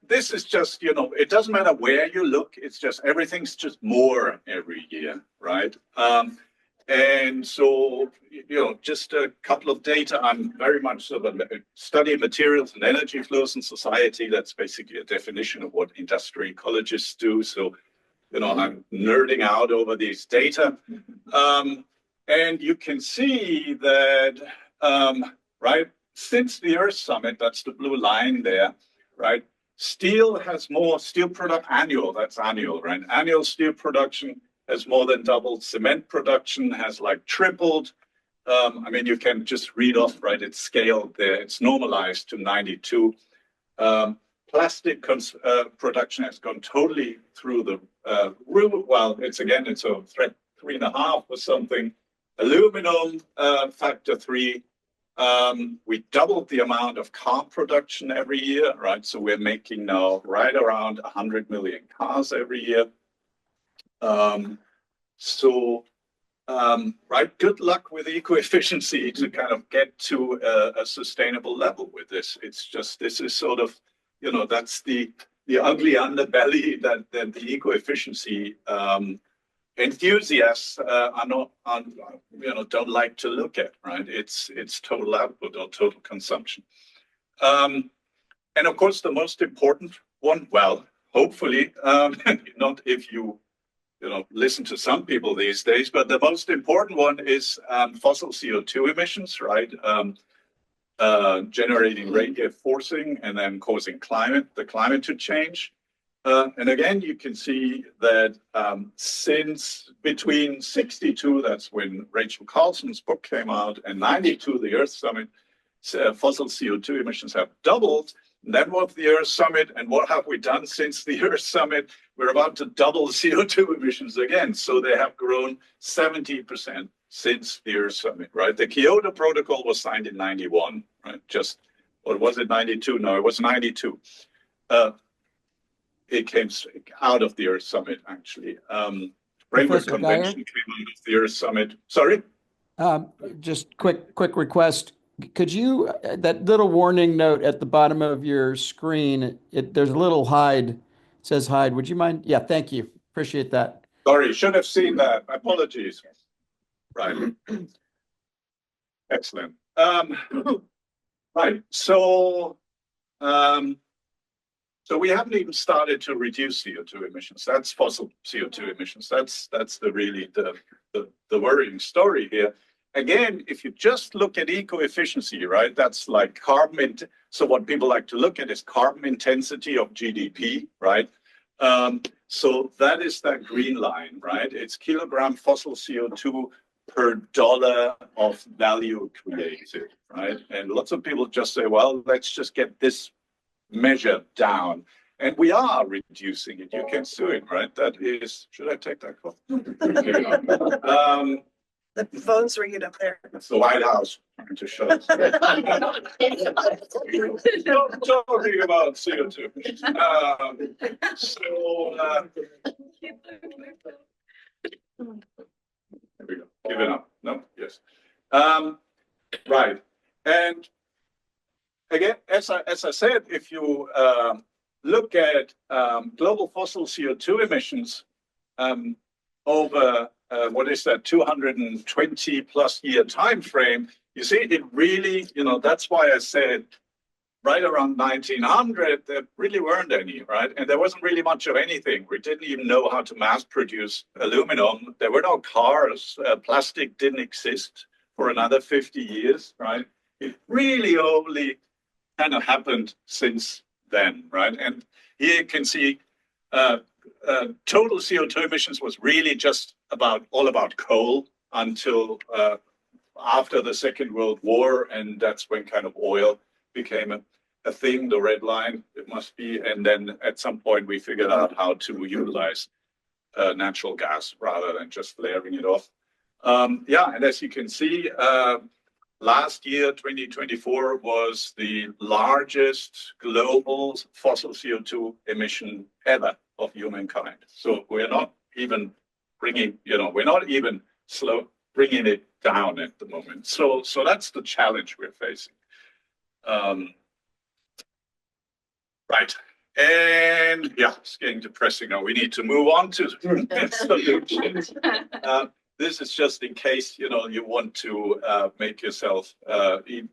this is just, it doesn't matter where you look. It's just everything's just more every year, right? And so, just a couple of data. I'm very much sort of study materials and energy flows in society. That's basically a definition of what industrial ecologists do. So, I'm nerding out over these data. And you can see that, right, since the Earth Summit, that's the blue line there, right? Steel has more steel product annual, that's annual, right? Annual steel production has more than doubled. Cement production has like tripled. I mean, you can just read off, right? It's scaled there. It's normalized to 92. Plastic production has gone totally through the roof. Well, it's a 3.5 or something. Aluminum, factor 3. We doubled the amount of car production every year, right? So we're making now right around 100 million cars every year. Right, good luck with eco-efficiency to kind of get to a sustainable level with this. It's just, this is sort of, that's the ugly underbelly that the eco-efficiency enthusiasts don't like to look at, right? It's total output or total consumption. And of course, the most important one, well, hopefully, not if you listen to some people these days, but the most important one is fossil CO2 emissions, right? Generating radiative forcing and then causing the climate to change. And again, you can see that since between 62, that's when Rachel Carlson's book came out, and 92, the Earth Summit, fossil CO2 emissions have doubled. That was the Earth Summit, and what have we done since the Earth Summit? We're about to double CO2 emissions again. So they have grown 70% since the Earth Summit, right? The Kyoto Protocol was signed in 91, right? Or was it 92? No, it was 92. It came out of the Earth Summit, actually. Framework Convention came out of the Earth Summit. Sorry?
Just quick request. Could you, that little warning note at the bottom of your screen, there's a little hide, it says hide. Would you mind? Yeah, thank you. Appreciate that.
Sorry, should have seen that. Apologies. Right. Excellent. Right. So we haven't even started to reduce CO2 emissions. That's fossil CO2 emissions. That's really the worrying story here. Again, if you just look at eco-efficiency, right, that's like carbon. So what people like to look at is carbon intensity of GDP, right? So that is that green line, right? It's kilogram fossil CO2 per dollar of value created, right? And lots of people just say, well, let's just get this measure down. And we are reducing it. You can see it, right? That is, should I take that call?
The phone's ringing up there.
It's the White House trying to shut us. Talking about CO2. There we go. Give it up. No? Yes. Right. And again, as I said, if you look at global fossil CO2 emissions over what is that 220 plus year time frame, you see it really, that's why I said right around 1900, there really weren't any, right? And there wasn't really much of anything. We didn't even know how to mass produce aluminum. There were no cars. Plastic didn't exist for another 50 years, right? It really only kind of happened since then, right? And here you can see total CO2 emissions was really just all about coal until after the Second World War, and that's when kind of oil became a thing, the red line, it must be. And then at some point we figured out how to utilize natural gas rather than just flaring it off. Yeah, and as you can see, last year, 2024, was the largest global fossil CO2 emission ever of humankind. So we're not even bringing it down at the moment. So that's the challenge we're facing. Right. And yeah, it's getting depressing now. We need to move on to solutions. This is just in case, you want to make yourself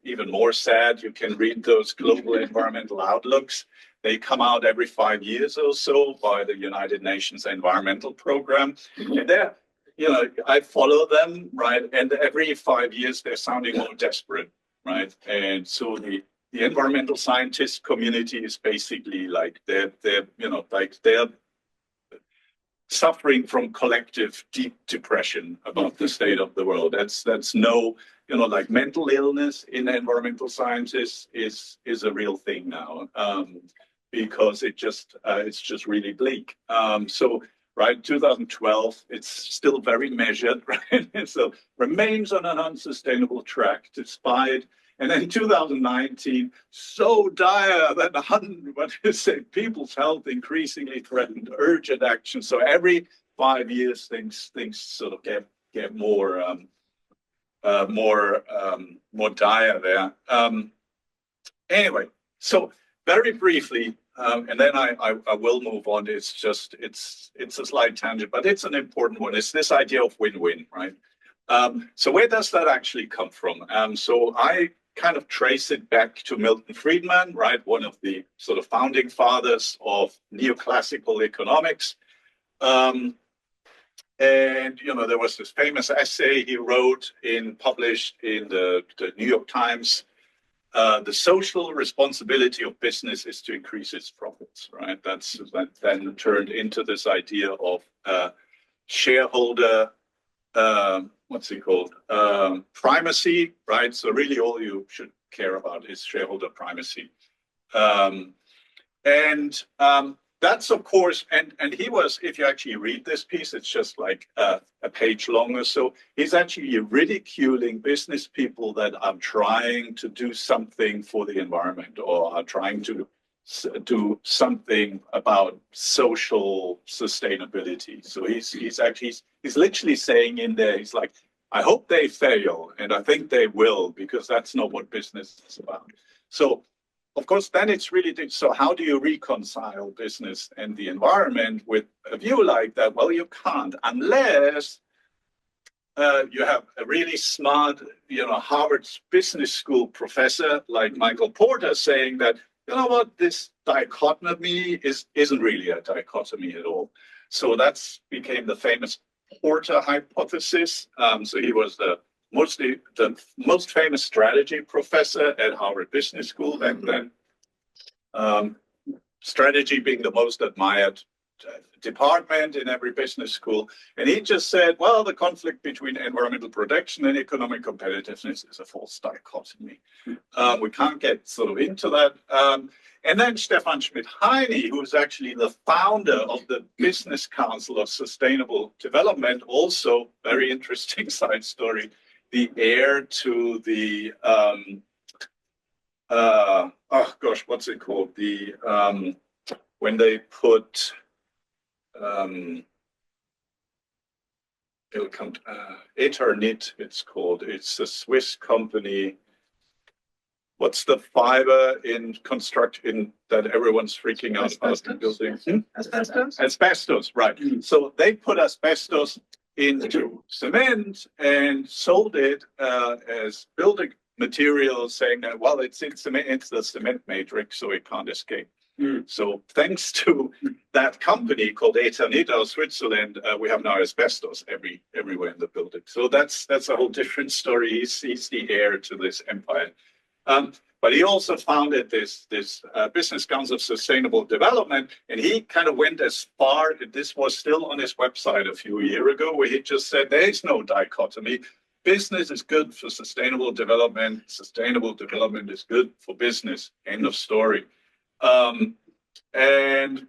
even more sad. You can read those global environmental outlooks. They come out every 5 years or so by the United Nations Environmental Program. And they're, I follow them, right? And every 5 years, they're sounding more desperate, right? And so the environmental scientist community is basically like they're suffering from collective deep depression about the state of the world. That's no, like mental illness in environmental scientists is a real thing now, because it's just really bleak. So right, 2012, it's still very measured, right? So remains on an unsustainable track despite. And then 2019, so dire that people's health increasingly threatened, urgent action. So every 5 years, things sort of get more dire there. Anyway, so very briefly, and then I will move on. It's a slight tangent, but it's an important one. It's this idea of win-win, right? So where does that actually come from? So I kind of trace it back to Milton Friedman, right? One of the sort of founding fathers of neoclassical economics. And, there was this famous essay he wrote published in the New York Times. The social responsibility of business is to increase its profits, right? That then turned into this idea of shareholder primacy, right? So really all you should care about is shareholder primacy. That's of course, and he was, if you actually read this piece, it's just like a page long or so. He's actually ridiculing business people that are trying to do something for the environment or are trying to do something about social sustainability. So he's literally saying in there, he's like, I hope they fail, and I think they will, because that's not what business is about. So, of course, then it's really, so how do you reconcile business and the environment with a view like that? Well, you can't, unless you have a really smart, Harvard Business School professor like Michael Porter saying that, you know what, this dichotomy isn't really a dichotomy at all. So that's became the famous Porter hypothesis. So he was the most famous strategy professor at Harvard Business School back then. Strategy being the most admired department in every business school. And he just said, well, the conflict between environmental protection and economic competitiveness is a false dichotomy. We can't get sort of into that. And then Stefan Schmidt-Heine, who is actually the founder of the Business Council of Sustainable Development, also very interesting side story, the heir to the, what's it called? The, when they put, it'll come, Eternit, it's called. It's a Swiss company. What's the fiber in that everyone's freaking out about the buildings?
Asbestos?
Asbestos, right. So they put asbestos into cement and sold it as building materials saying that, well, it's cement, it's the cement matrix, so it can't escape. So thanks to that company called Eternit Switzerland, we have now asbestos everywhere in the building. So that's a whole different story. He's the heir to this empire. But he also founded this Business Council of Sustainable Development, and he kind of went as far, this was still on his website a few years ago, where he just said there is no dichotomy. Business is good for sustainable development is good for business, end of story. And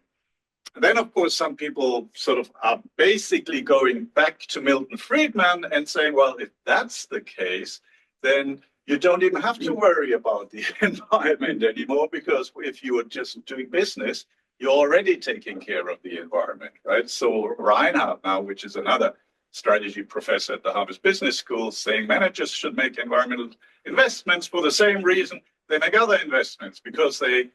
then, of course, some people sort of are basically going back to Milton Friedman and saying, well, if that's the case, then you don't even have to worry about the environment anymore, because if you are just doing business, you're already taking care of the environment, right? So Reinhardt now, which is another strategy professor at the Harvard Business School, saying managers should make environmental investments for the same reason they make other investments, because they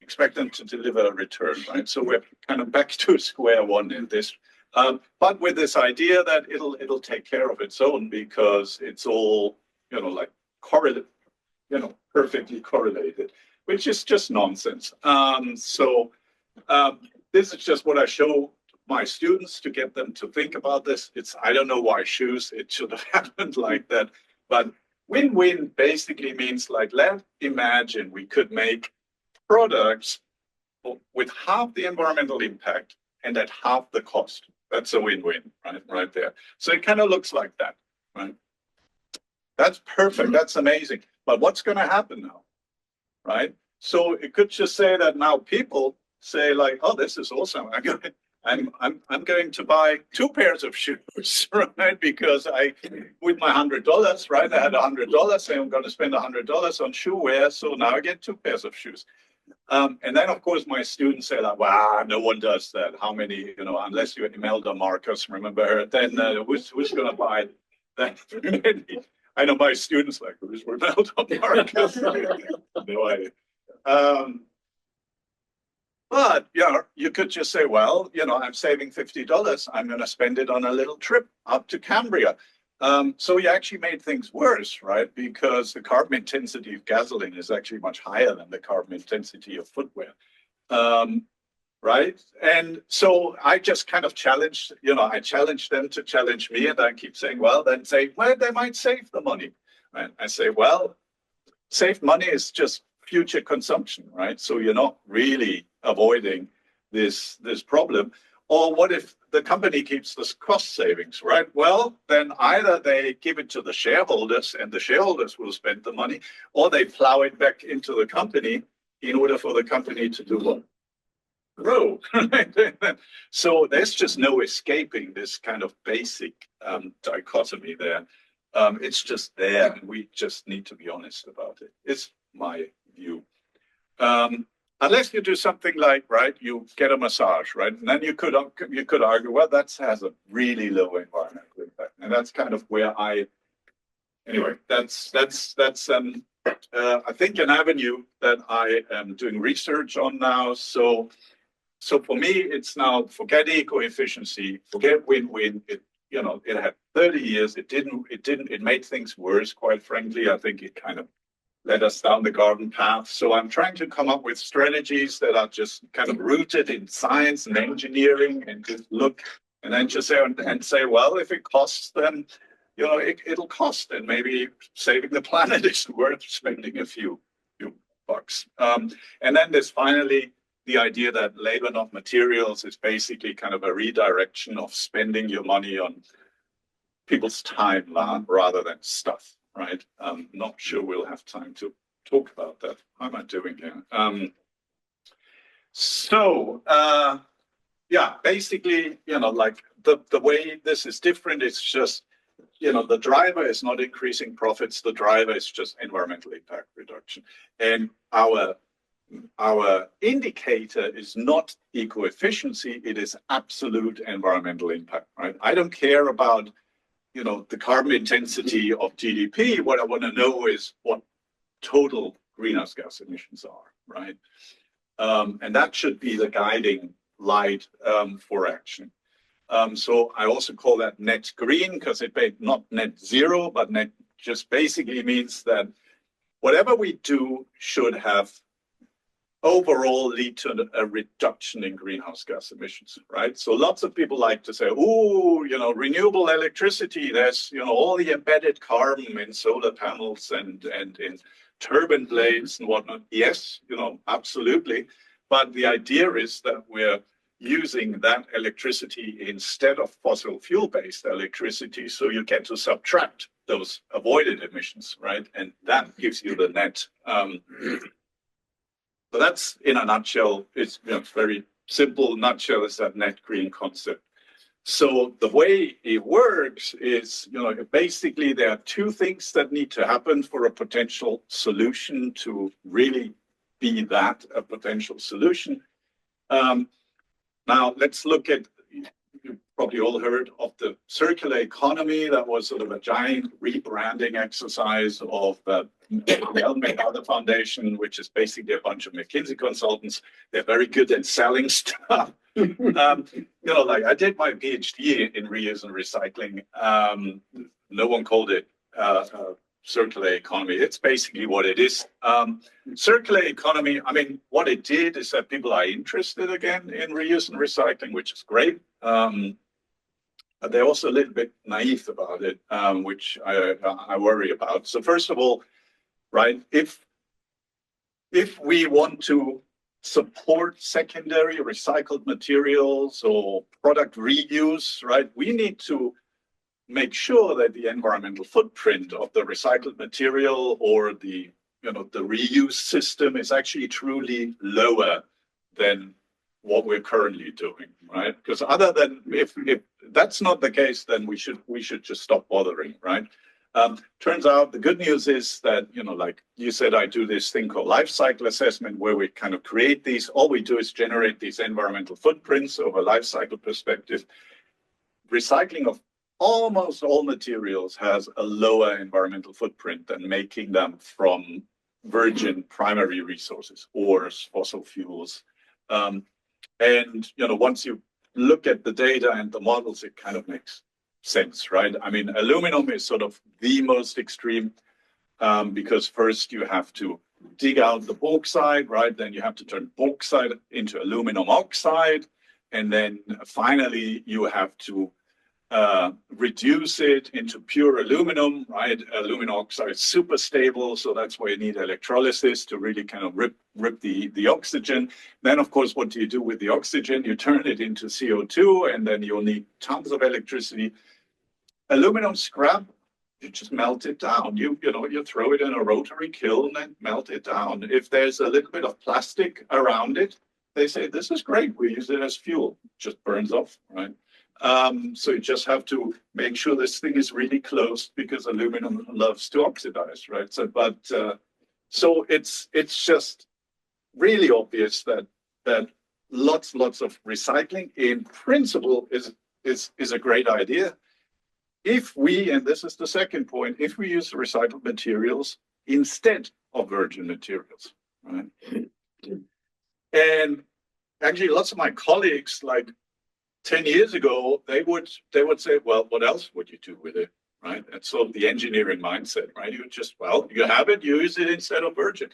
expect them to deliver a return, right? So we're kind of back to square one in this, but with this idea that it'll take care of its own, because it's all, like correlated, perfectly correlated, which is just nonsense. This is just what I show my students to get them to think about this. I don't know why shoes, it should have happened like that, but win-win basically means, like, let's imagine we could make products with half the environmental impact and at half the cost. That's a win-win, right there. So it kind of looks like that, right? That's perfect. That's amazing. But what's going to happen now, right? So it could just say that now people say, like, oh, this is awesome. I'm going to buy 2 pairs of shoes, right? Because with my $100, right? I had $100, so I'm going to spend $100 on shoe wear. So now I get 2 pairs of shoes. And then, of course, my students say, like, wow, no one does that. How many, unless you're Imelda Marcus, remember her, then who's going to buy that many? I know my students, like, who's Imelda Marcus? No idea. But, you could just say, well, I'm saving $50. I'm going to spend it on a little trip up to Cambria. So you actually made things worse, right? Because the carbon intensity of gasoline is actually much higher than the carbon intensity of footwear, right? And so I just kind of challenged, I challenged them to challenge me, and I keep saying, well, then say, well, they might save the money, right? I say, well, saved money is just future consumption, right? So you're not really avoiding this problem. Or what if the company keeps this cost savings, right? Well, then either they give it to the shareholders and the shareholders will spend the money, or they plow it back into the company in order for the company to do what? Grow. So there's just no escaping this kind of basic dichotomy there. It's just there, and we just need to be honest about it. It's my view. Unless you do something like, right, you get a massage, right? And then you could argue, well, that has a really low environmental impact. And that's kind of where anyway, that's I think an avenue that I am doing research on now. So for me, it's now forget eco-efficiency, forget win-win. It had 30 years. It made things worse, quite frankly. I think it kind of led us down the garden path. So I'm trying to come up with strategies that are just kind of rooted in science and engineering, and just look and then just say, well, if it costs, then it'll cost, and maybe saving the planet is worth spending a few bucks. And then there's finally the idea that labor, not materials, is basically kind of a redirection of spending your money on people's time rather than stuff. Right. Not sure we'll have time to talk about that. How am I doing here? Basically, like the way this is different, it's just, the driver is not increasing profits. The driver is just environmental impact reduction. And our indicator is not eco-efficiency. It is absolute environmental impact, right? I don't care about the carbon intensity of GDP. What I want to know is what total greenhouse gas emissions are, right? And that should be the guiding light for action. So I also call that net green, because it may not net zero, but net just basically means that whatever we do should have overall lead to a reduction in greenhouse gas emissions, right? So lots of people like to say, oh, you know, renewable electricity, there's, you know, all the embedded carbon in solar panels and in turbine blades and whatnot. Yes, you know, absolutely. But the idea is that we're using that electricity instead of fossil fuel-based electricity, so you get to subtract those avoided emissions, right? And that gives you the net. So that's in a nutshell. It's, you know, very simple nutshell is that net green concept. So the way it works is, you know, basically there are two things that need to happen for a potential solution to really be that, a potential solution. Now let's look at, you've probably all heard of the circular economy. That was sort of a giant rebranding exercise of the McArthur Foundation, which is basically a bunch of McKinsey consultants. They're very good at selling stuff. You know, like I did my PhD in reuse and recycling. No one called it circular economy. It's basically what it is. Circular economy, I mean, what it did is that people are interested again in reuse and recycling, which is great. But they're also a little bit naive about it, which I worry about. So first of all, right, if we want to support secondary recycled materials or product reuse, right, we need to make sure that the environmental footprint of the recycled material or the, you know, the reuse system is actually truly lower than what we're currently doing, right? Because other than if that's not the case, then we should just stop bothering, right? Turns out the good news is that, you know, like you said, I do this thing called life cycle assessment where we kind of create these, all we do is generate these environmental footprints over a life cycle perspective. Recycling of almost all materials has a lower environmental footprint than making them from virgin primary resources, ores, fossil fuels. And, you know, once you look at the data and the models, it kind of makes sense, right? I mean, aluminum is sort of the most extreme because first you have to dig out the bauxite, right? Then you have to turn bauxite into aluminum oxide. And then finally you have to reduce it into pure aluminum, right? Aluminum oxide is super stable, so that's why you need electrolysis to really kind of rip the oxygen. Then, of course, what do you do with the oxygen? You turn it into CO2, and then you'll need tons of electricity. Aluminum scrap, you just melt it down. You know, you throw it in a rotary kiln and melt it down. If there's a little bit of plastic around it, they say, this is great, we use it as fuel. It just burns off, right? So you just have to make sure this thing is really closed because aluminum loves to oxidize, right? So, but so it's just really obvious that lots of recycling in principle is a great idea. If we, and this is the second point, if we use recycled materials instead of virgin materials, right? And actually, lots of my colleagues, like 10 years ago, they would say, well, what else would you do with it, right? That's sort of the engineering mindset, right? You just, well, you have it, you use it instead of virgin.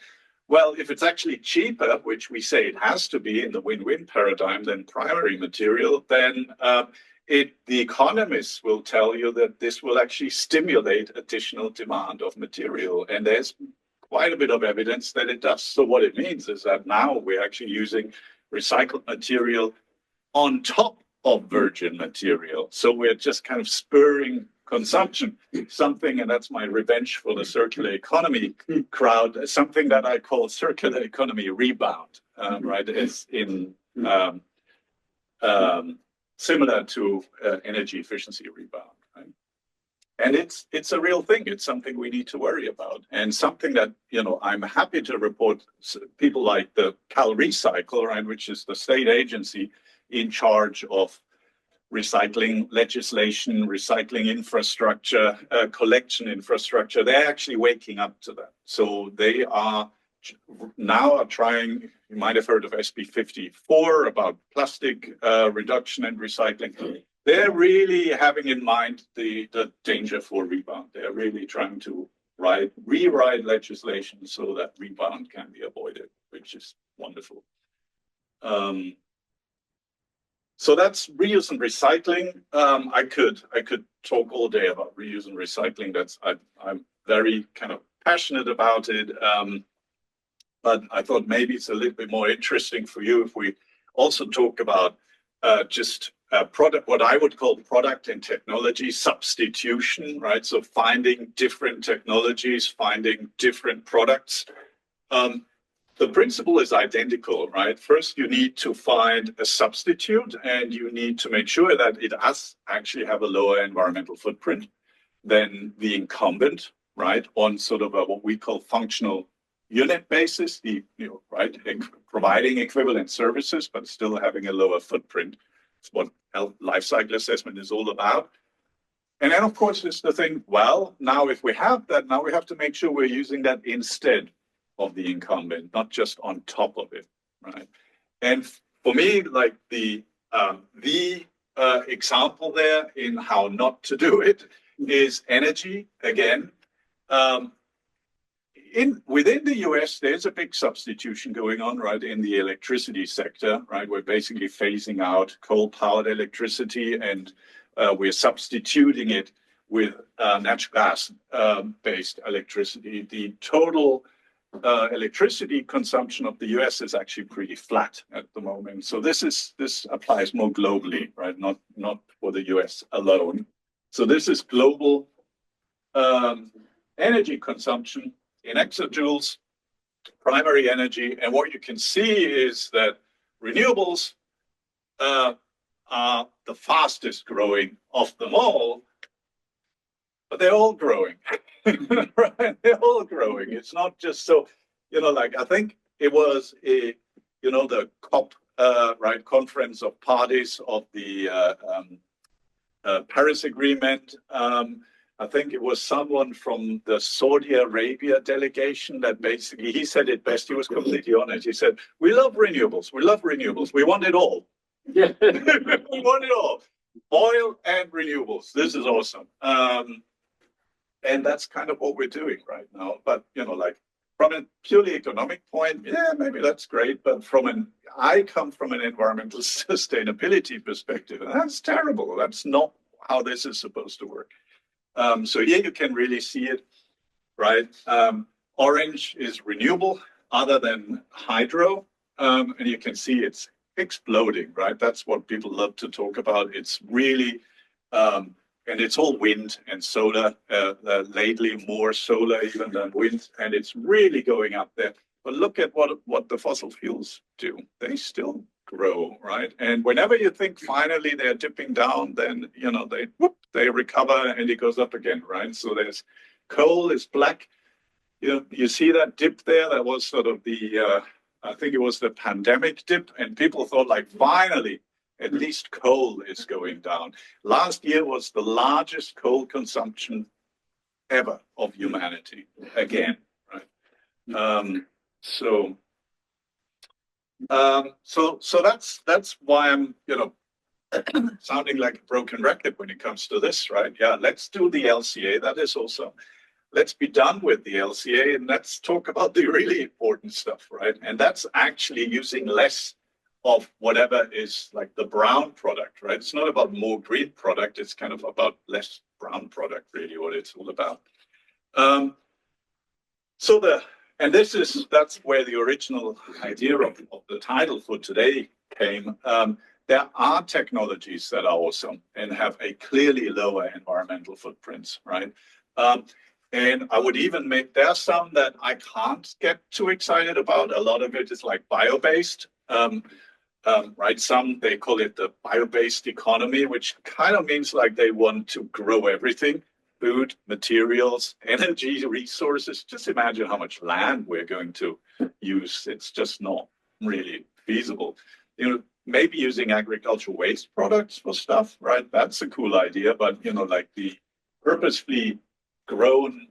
Well, if it's actually cheaper, which we say it has to be in the win-win paradigm than primary material, then the economists will tell you that this will actually stimulate additional demand of material. And there's quite a bit of evidence that it does. So what it means is that now we're actually using recycled material on top of virgin material. So we're just kind of spurring consumption, something, and that's my revenge for the circular economy crowd, something that I call circular economy rebound, right? It's in similar to energy efficiency rebound, right? And it's a real thing. It's something we need to worry about, and something that, you know, I'm happy to report people like the Cal Recycle, right, which is the state agency in charge of recycling legislation, recycling infrastructure, collection infrastructure. They're actually waking up to that. So they are now trying, you might have heard of SB 54 about plastic reduction and recycling. They're really having in mind the danger for rebound. They're really trying to rewrite legislation so that rebound can be avoided, which is wonderful. So that's reuse and recycling. I could talk all day about reuse and recycling. I'm very kind of passionate about it. But I thought maybe it's a little bit more interesting for you if we also talk about just product, what I would call product and technology substitution, right? So finding different technologies, finding different products. The principle is identical, right? First, you need to find a substitute, and you need to make sure that it does actually have a lower environmental footprint than the incumbent, right? On sort of what we call functional unit basis, right? Providing equivalent services, but still having a lower footprint. It's what life cycle assessment is all about. And then, of course, is the thing, well, now if we have that, now we have to make sure we're using that instead of the incumbent, not just on top of it, right? And for me, like the example there in how not to do it is energy. Again, within the US, there's a big substitution going on, right, in the electricity sector, right? We're basically phasing out coal-powered electricity, and we're substituting it with natural gas-based electricity. The total electricity consumption of the US is actually pretty flat at the moment. So this applies more globally, right? Not for the US alone. So this is global energy consumption in exajoules, primary energy. And what you can see is that renewables are the fastest growing of them all, but they're all growing, right? They're all growing. It's not just so, like I think it was the COP, right, Conference of Parties of the Paris Agreement. I think it was someone from the Saudi Arabia delegation that basically, he said it best. He was completely honest. He said, we love renewables. We love renewables. We want it all. Yeah. We want it all. Oil and renewables. This is awesome. And that's kind of what we're doing right now. But, like from a purely economic point, yeah, maybe that's great. But I come from an environmental sustainability perspective, and that's terrible. That's not how this is supposed to work. So here you can really see it, right? Orange is renewable other than hydro. And you can see it's exploding, right? That's what people love to talk about. It's really, and it's all wind and solar, lately more solar even than wind, and it's really going up there. But look at what the fossil fuels do. They still grow, right? And whenever you think finally they're dipping down, then, they recover and it goes up again, right? So there's coal is black. You see that dip there? That was sort of I think it was the pandemic dip, and people thought like, finally, at least coal is going down. Last year was the largest coal consumption ever of humanity, again, right? So that's why I'm, sounding like a broken record when it comes to this, right? Yeah, let's do the LCA. That is also, let's be done with the LCA and let's talk about the really important stuff, right? And that's actually using less of whatever is like the brown product, right? It's not about more green product. It's kind of about less brown product, really, what it's all about. That's where the original idea of the title for today came. There are technologies that are awesome and have a clearly lower environmental footprints, right? And I would even there are some that I can't get too excited about. A lot of it is like bio-based, right? Some, they call it the bio-based economy, which kind of means like they want to grow everything, food, materials, energy, resources. Just imagine how much land we're going to use. It's just not really feasible. Maybe using agricultural waste products for stuff, right? That's a cool idea, but like the purposefully grown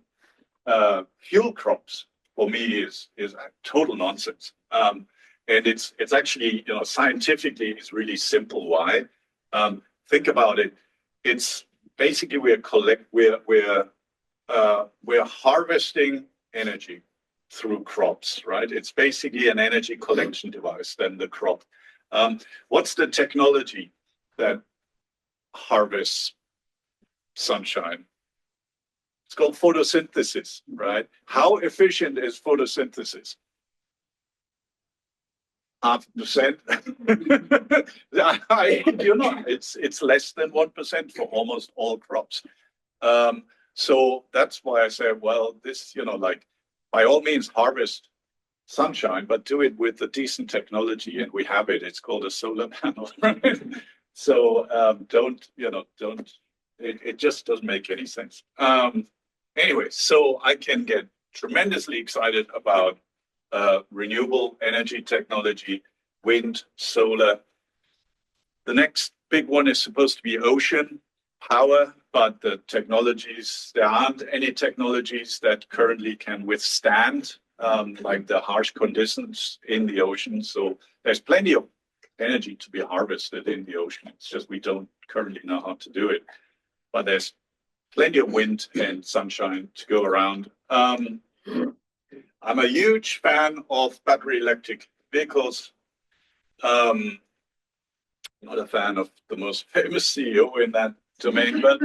fuel crops for me is total nonsense. And it's actually, scientifically, it's really simple. Why? Think about it. It's basically we're we're harvesting energy through crops, right? It's basically an energy collection device, then the crop. What's the technology that harvests sunshine? It's called photosynthesis, right? How efficient is photosynthesis? 0.5%. You know, it's less than 1% for almost all crops. So that's why I say, well, this, you know, like by all means harvest sunshine, but do it with a decent technology, and we have it. It's called a solar panel, right? So don't. It just doesn't make any sense. Anyway, so I can get tremendously excited about renewable energy technology, wind, solar. The next big one is supposed to be ocean power, but the technologies, there aren't any technologies that currently can withstand like the harsh conditions in the ocean. So there's plenty of energy to be harvested in the ocean. It's just we don't currently know how to do it. But there's plenty of wind and sunshine to go around. I'm a huge fan of battery electric vehicles. Not a fan of the most famous CEO in that domain, but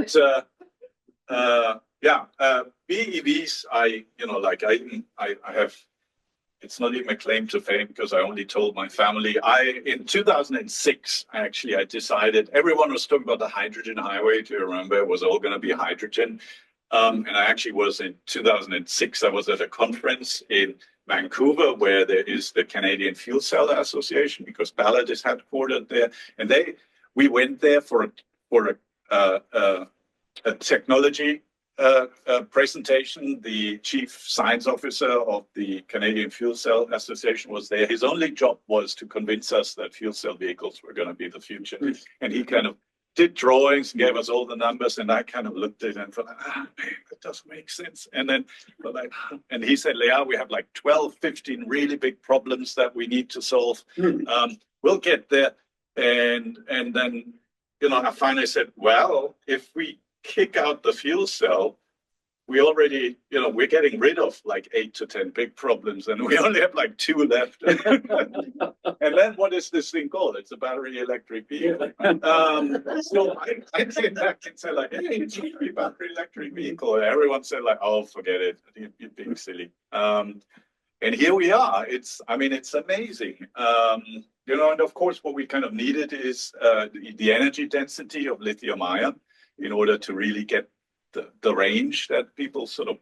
BEVs, I have, it's not even a claim to fame because I only told my family. In 2006, I decided, everyone was talking about the hydrogen highway. Do you remember? It was all going to be hydrogen. And I actually was in 2006, I was at a conference in Vancouver where there is the Canadian Fuel Cell Association, because Ballard is headquartered there. And we went there for a technology presentation. The chief science officer of the Canadian Fuel Cell Association was there. His only job was to convince us that fuel cell vehicles were going to be the future. And he kind of did drawings and gave us all the numbers, and I kind of looked at it and thought, man, that doesn't make sense. And then, and he said, Leah, we have like 12, 15 really big problems that we need to solve. We'll get there. And then, you know, I finally said, well, if we kick out the fuel cell, we already, you know, we're getting rid of like 8 to 10 big problems, and we only have like 2 left. And then what is this thing called? It's a battery electric vehicle. So I came back and said like, hey, it's a battery electric vehicle. And everyone said like, oh, forget it. You're being silly. And here we are. It's amazing. You know, and of course, what we kind of needed is the energy density of lithium ion in order to really get the range that people sort of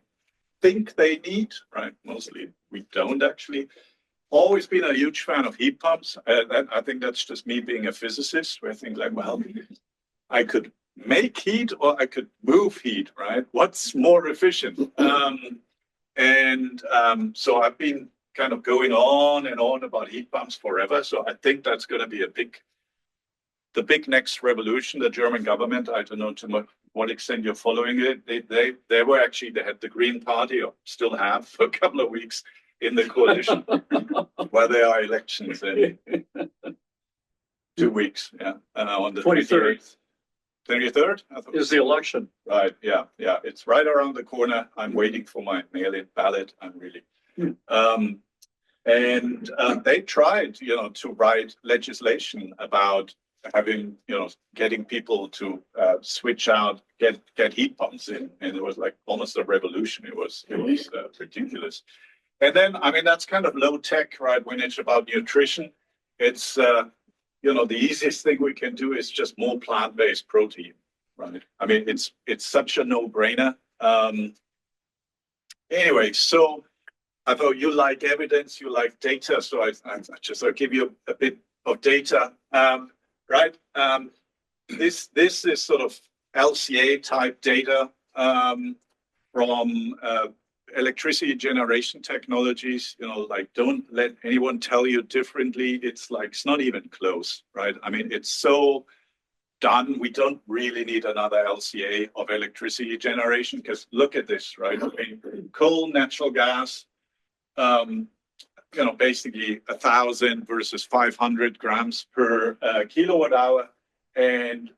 think they need, right? Mostly we don't actually. Always been a huge fan of heat pumps. I think that's just me being a physicist, where I think like, well, I could make heat or I could move heat, right? What's more efficient? So I've been kind of going on and on about heat pumps forever. So I think that's going to be the big next revolution. The German government, I don't know to what extent you're following it. They had the Green Party, or still have for a couple of weeks in the coalition, where there are elections in 2 weeks. Yeah, on the 23rd. 23rd
Is the election.
Right. Yeah. It's right around the corner. I'm waiting for my mail-in ballot. I'm really. They tried, you know, to write legislation about having, you know, getting people to switch out, get heat pumps in, and it was like almost a revolution. It was ridiculous. And then, I mean, that's kind of low tech, right? When it's about nutrition, it's you know, the easiest thing we can do is just more plant-based protein, right? I mean, it's such a no-brainer. Anyway, so I thought you like evidence, you like data, so I'll give you a bit of data. Right? This is sort of LCA type data from electricity generation technologies. You know, like, don't let anyone tell you differently. It's like, it's not even close, right? I mean, it's so done. We don't really need another LCA of electricity generation, because look at this, right? I mean, coal, natural gas, you know, basically 1,000 versus 500 grams per kilowatt hour. And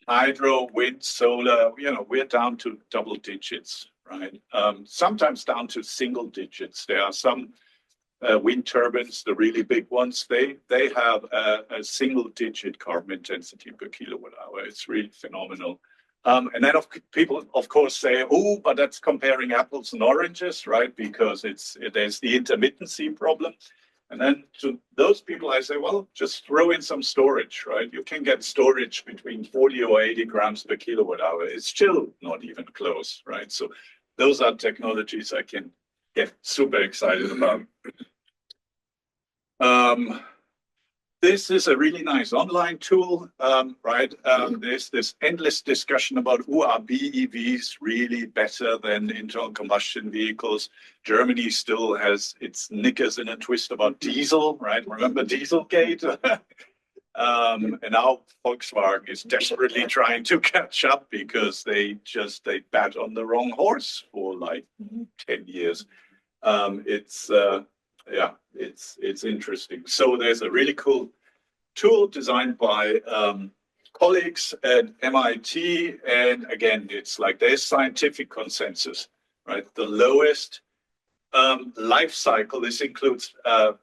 hydro, wind, solar, we're down to double digits, right? Sometimes down to single digits. There are some wind turbines, the really big ones, they have a single digit carbon intensity per kilowatt hour. It's really phenomenal. And then people, of course, say, oh, but that's comparing apples and oranges, right? Because there's the intermittency problem. And then to those people, I say, well, just throw in some storage, right? You can get storage between 40 or 80 grams per kilowatt hour. It's still not even close, right? So those are technologies I can get super excited about. This is a really nice online tool, right? There's this endless discussion about, are BEVs really better than internal combustion vehicles? Germany still has its knickers in a twist about diesel, right? Remember Dieselgate? And now Volkswagen is desperately trying to catch up because they bet on the wrong horse for like 10 years. It's interesting. So there's a really cool tool designed by colleagues at MIT. And again, it's like there's scientific consensus, right? The lowest life cycle, this includes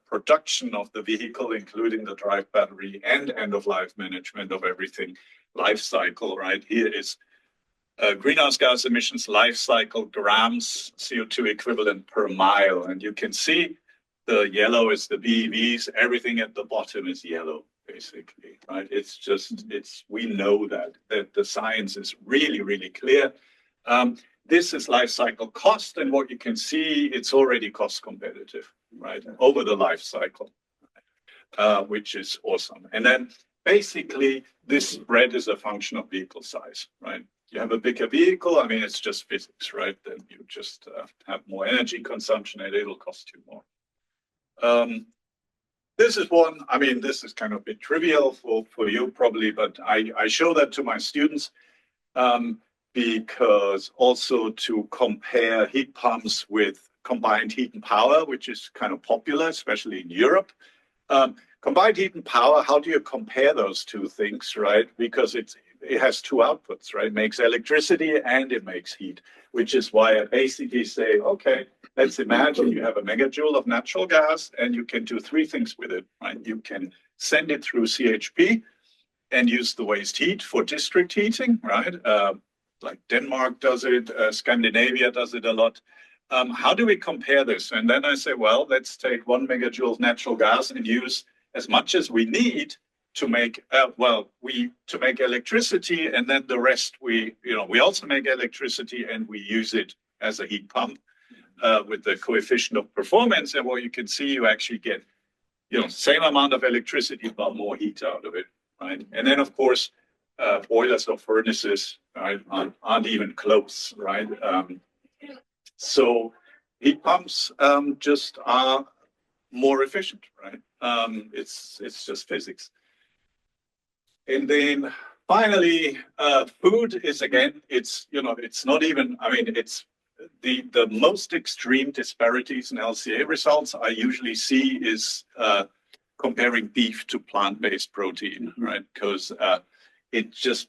production of the vehicle, including the drive battery and end-of-life management of everything, life cycle, right? Here is greenhouse gas emissions life cycle grams CO2 equivalent per mile. And you can see the yellow is the BEVs, everything at the bottom is yellow, basically, right? We know that the science is really, really clear. This is life cycle cost, and what you can see, it's already cost competitive, right, over the life cycle, which is awesome. And then basically this spread is a function of vehicle size, right? You have a bigger vehicle, I mean, it's just physics, right? Then you just have more energy consumption and it'll cost you more. This is one, I mean, this is kind of a bit trivial for you probably, but I show that to my students because also to compare heat pumps with combined heat and power, which is kind of popular, especially in Europe. Combined heat and power, how do you compare those two things, right? Because it has two outputs, right? It makes electricity and it makes heat, which is why I basically say, okay, let's imagine you have a megajoule of natural gas and you can do three things with it, right? You can send it through CHP and use the waste heat for district heating, right? Like Denmark does it, Scandinavia does it a lot. How do we compare this? And then I say, well, let's take 1 megajoule of natural gas and use as much as we need to make to make electricity, and then the rest we also make electricity and we use it as a heat pump with the coefficient of performance. And what you can see, you actually get same amount of electricity but more heat out of it, right? And then of course boilers or furnaces, right, aren't even close, right? So heat pumps just are more efficient, right? It's just physics. And then finally, food is, again, it's not even, I mean, it's the most extreme disparities in LCA results I usually see is comparing beef to plant-based protein, right? Because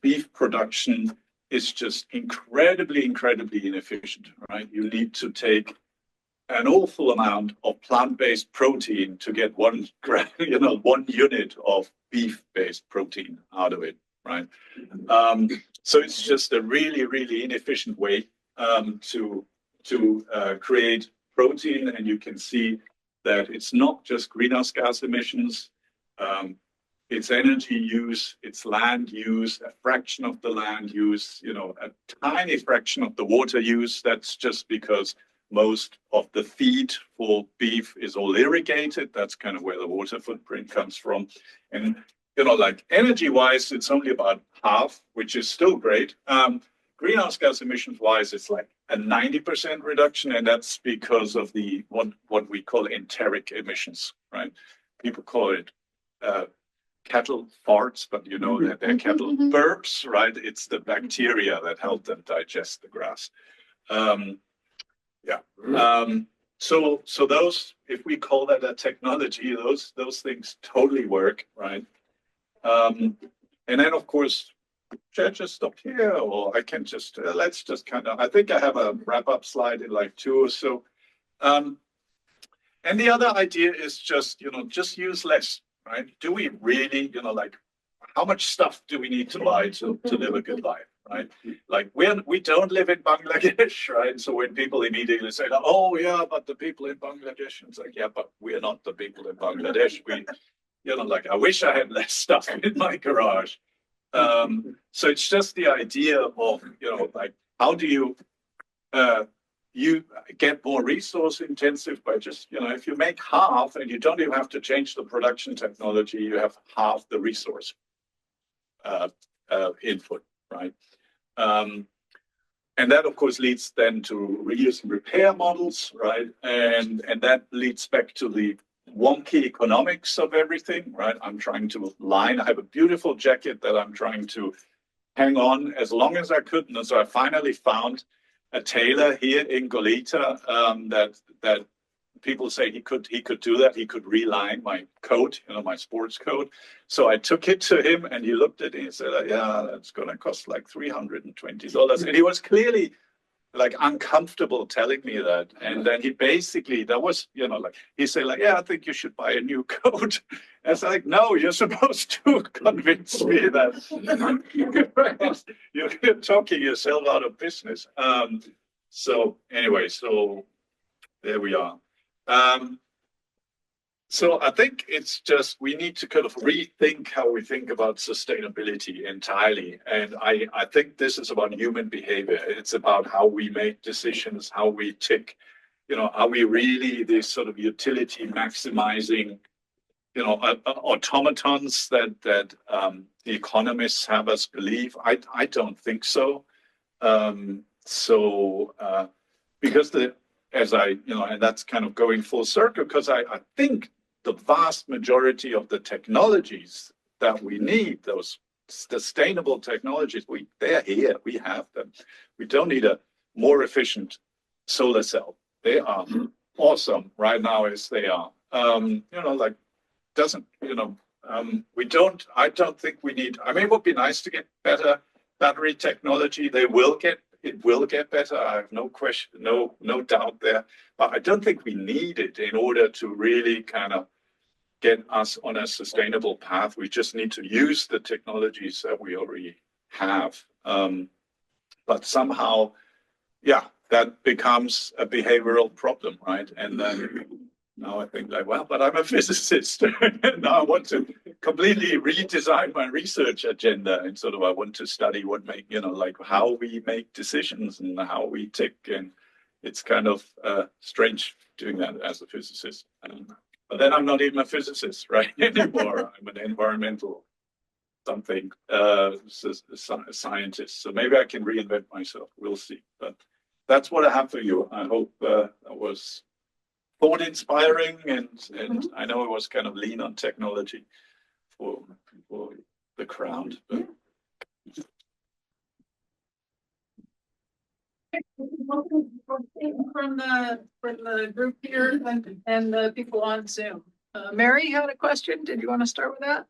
beef production is just incredibly inefficient, right? You need to take an awful amount of plant-based protein to get one unit of beef-based protein out of it, right? So it's just a really inefficient way to create protein, and you can see that it's not just greenhouse gas emissions, it's energy use, it's land use, a fraction of the land use, a tiny fraction of the water use. That's just because most of the feed for beef is all irrigated. That's kind of where the water footprint comes from. And, like energy-wise, it's only about half, which is still great. Greenhouse gas emissions-wise, it's like a 90% reduction, and that's because of the what we call enteric emissions, right? People call it cattle farts, but that they're cattle burps, right? It's the bacteria that help them digest the grass. So those, if we call that a technology, those things totally work, right? And then of course, should I just stop here, or I can just let's just kind of. I think I have a wrap up slide in like 2 or so. And the other idea is just just use less, right? Do we really like how much stuff do we need to buy to live a good life, right? Like we don't live in Bangladesh, right? So when people immediately say, "Oh yeah, but the people in Bangladesh," it's like, yeah, but we're not the people in Bangladesh. We, like I wish I had less stuff in my garage. So it's just the idea of like how do you get more resource intensive by just if you make half and you don't even have to change the production technology, you have half the resource input, right? And that, of course, leads then to reuse and repair models, right? And that leads back to the wonky economics of everything, right? I'm trying to line. I have a beautiful jacket that I'm trying to hang on as long as I could. And so I finally found a tailor here in Goleta that people say he could do that. He could reline my coat, my sports coat. So I took it to him, and he looked at it and said, "Yeah, that's going to cost like $320." And he was clearly like uncomfortable telling me that. And then he basically, that was, like he said, like, "Yeah, I think you should buy a new coat." And it's like, no, you're supposed to convince me that you're talking yourself out of business. So anyway, so there we are. So I think it's just we need to kind of rethink how we think about sustainability entirely. And I think this is about human behavior. It's about how we make decisions, how we tick, are we really this sort of utility maximizing, automatons that the economists have us believe? I don't think so. Because and that's kind of going full circle, because I think the vast majority of the technologies that we need, those sustainable technologies, they're here, we have them. We don't need a more efficient solar cell. They are awesome right now as they are. Like doesn't, I don't think we need, I mean, it would be nice to get better battery technology. It will get better. I have no question, no doubt there. But I don't think we need it in order to really kind of get us on a sustainable path. We just need to use the technologies that we already have. But somehow, yeah, that becomes a behavioral problem, right? And then now I think like, well, but I'm a physicist. And now I want to completely redesign my research agenda. And sort of I want to study like how we make decisions and how we tick. And it's kind of strange doing that as a physicist. But then I'm not even a physicist, right, anymore. I'm an environmental something scientist. So maybe I can reinvent myself. We'll see. But that's what I have for you. I hope that was thought inspiring, and I know it was kind of lean on technology for the crowd. But
from the group here and the people on Zoom. Mary, you had a question. Did you want to start with that?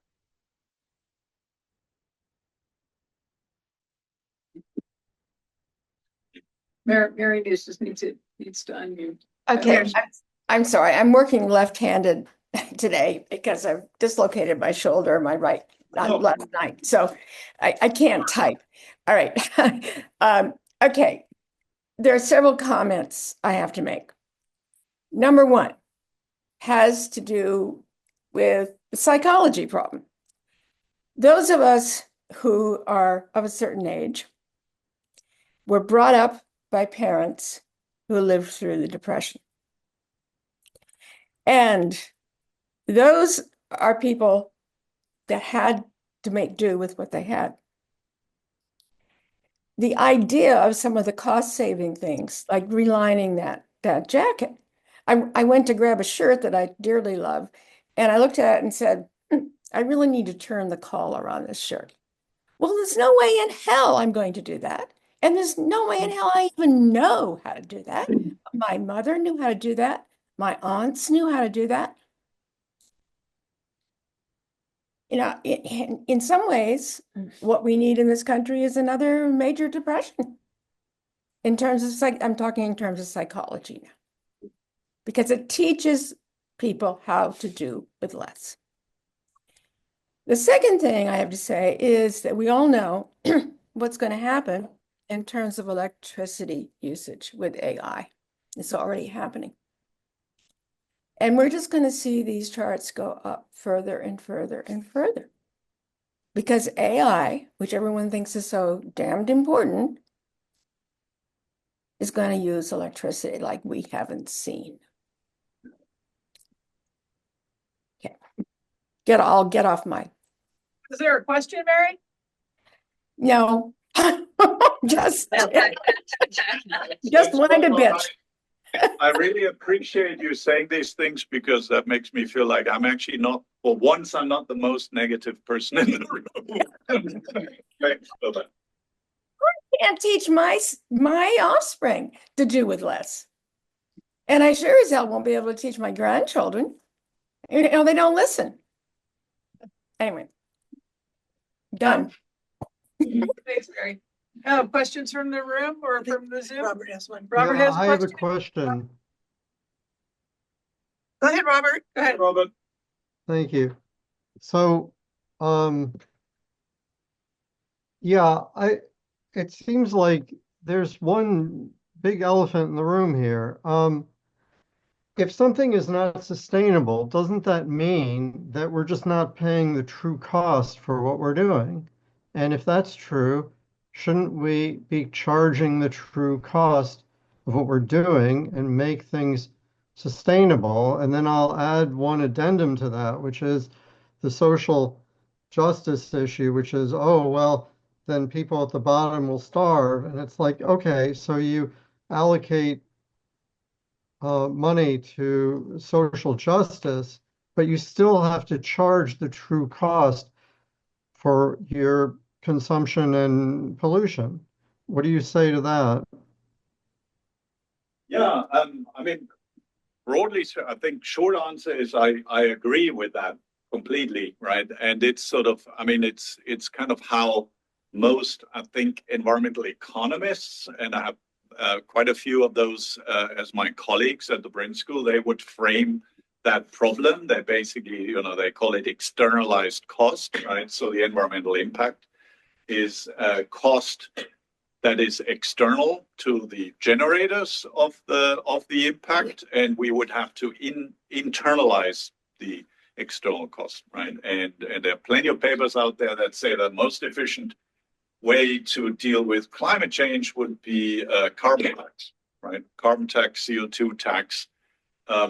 Mary needs to unmute.
Okay, I'm sorry. I'm working left-handed today because I've dislocated my shoulder, my right, left night. So I can't type. All right. Okay. There are several comments I have to make. Number one has to do with the psychology problem. Those of us who are of a certain age were brought up by parents who lived through the Depression. And those are people that had to make do with what they had. The idea of some of the cost-saving things, like relining that jacket. I went to grab a shirt that I dearly love, and I looked at it and said, I really need to turn the collar on this shirt. Well, there's no way in hell I'm going to do that. And there's no way in hell I even know how to do that. My mother knew how to do that. My aunts knew how to do that. in some ways, what we need in this country is another major depression. In terms of I'm talking in terms of psychology now, because it teaches people how to do with less. The second thing I have to say is that we all know what's going to happen in terms of electricity usage with AI. It's already happening. And we're just going to see these charts go up further and further and further. Because AI, which everyone thinks is so damned important, is going to use electricity like we haven't seen. Okay. I'll get off my.
Is there a question, Mary?
No. just wanted to bitch.
I really appreciate you saying these things because that makes me feel like I'm actually not, for once, I'm not the most negative person in the room. Thanks for that.
I can't teach my offspring to do with less. And I sure as hell won't be able to teach my grandchildren. They don't listen. Anyway, done.
Thanks, Mary. Questions from the room or from the Zoom?
Robert has one.
Robert
Yeah,
has a
I have a
question.
question.
Go ahead, Robert.
Go ahead.
Robert.
Thank you. So, yeah, it seems like there's one big elephant in the room here. If something is not sustainable, doesn't that mean that we're just not paying the true cost for what we're doing? And if that's true, shouldn't we be charging the true cost of what we're doing and make things sustainable? And then I'll add one addendum to that, which is the social justice issue, which is, oh, well, then people at the bottom will starve. And it's like, okay, so you allocate money to social justice, but you still have to charge the true cost for your consumption and pollution. What do you say to that?
Yeah, I mean, broadly, I think short answer is I agree with that completely, right? And it's sort of, I mean, it's kind of how most, I think, environmental economists, and I have quite a few of those as my colleagues at the Bren School, they would frame that problem. They basically, they call it externalized cost, right? So the environmental impact is cost that is external to the generators of the impact, and we would have to internalize the external cost, right? And there are plenty of papers out there that say that most efficient way to deal with climate change would be carbon tax, right? Carbon tax, CO2 tax,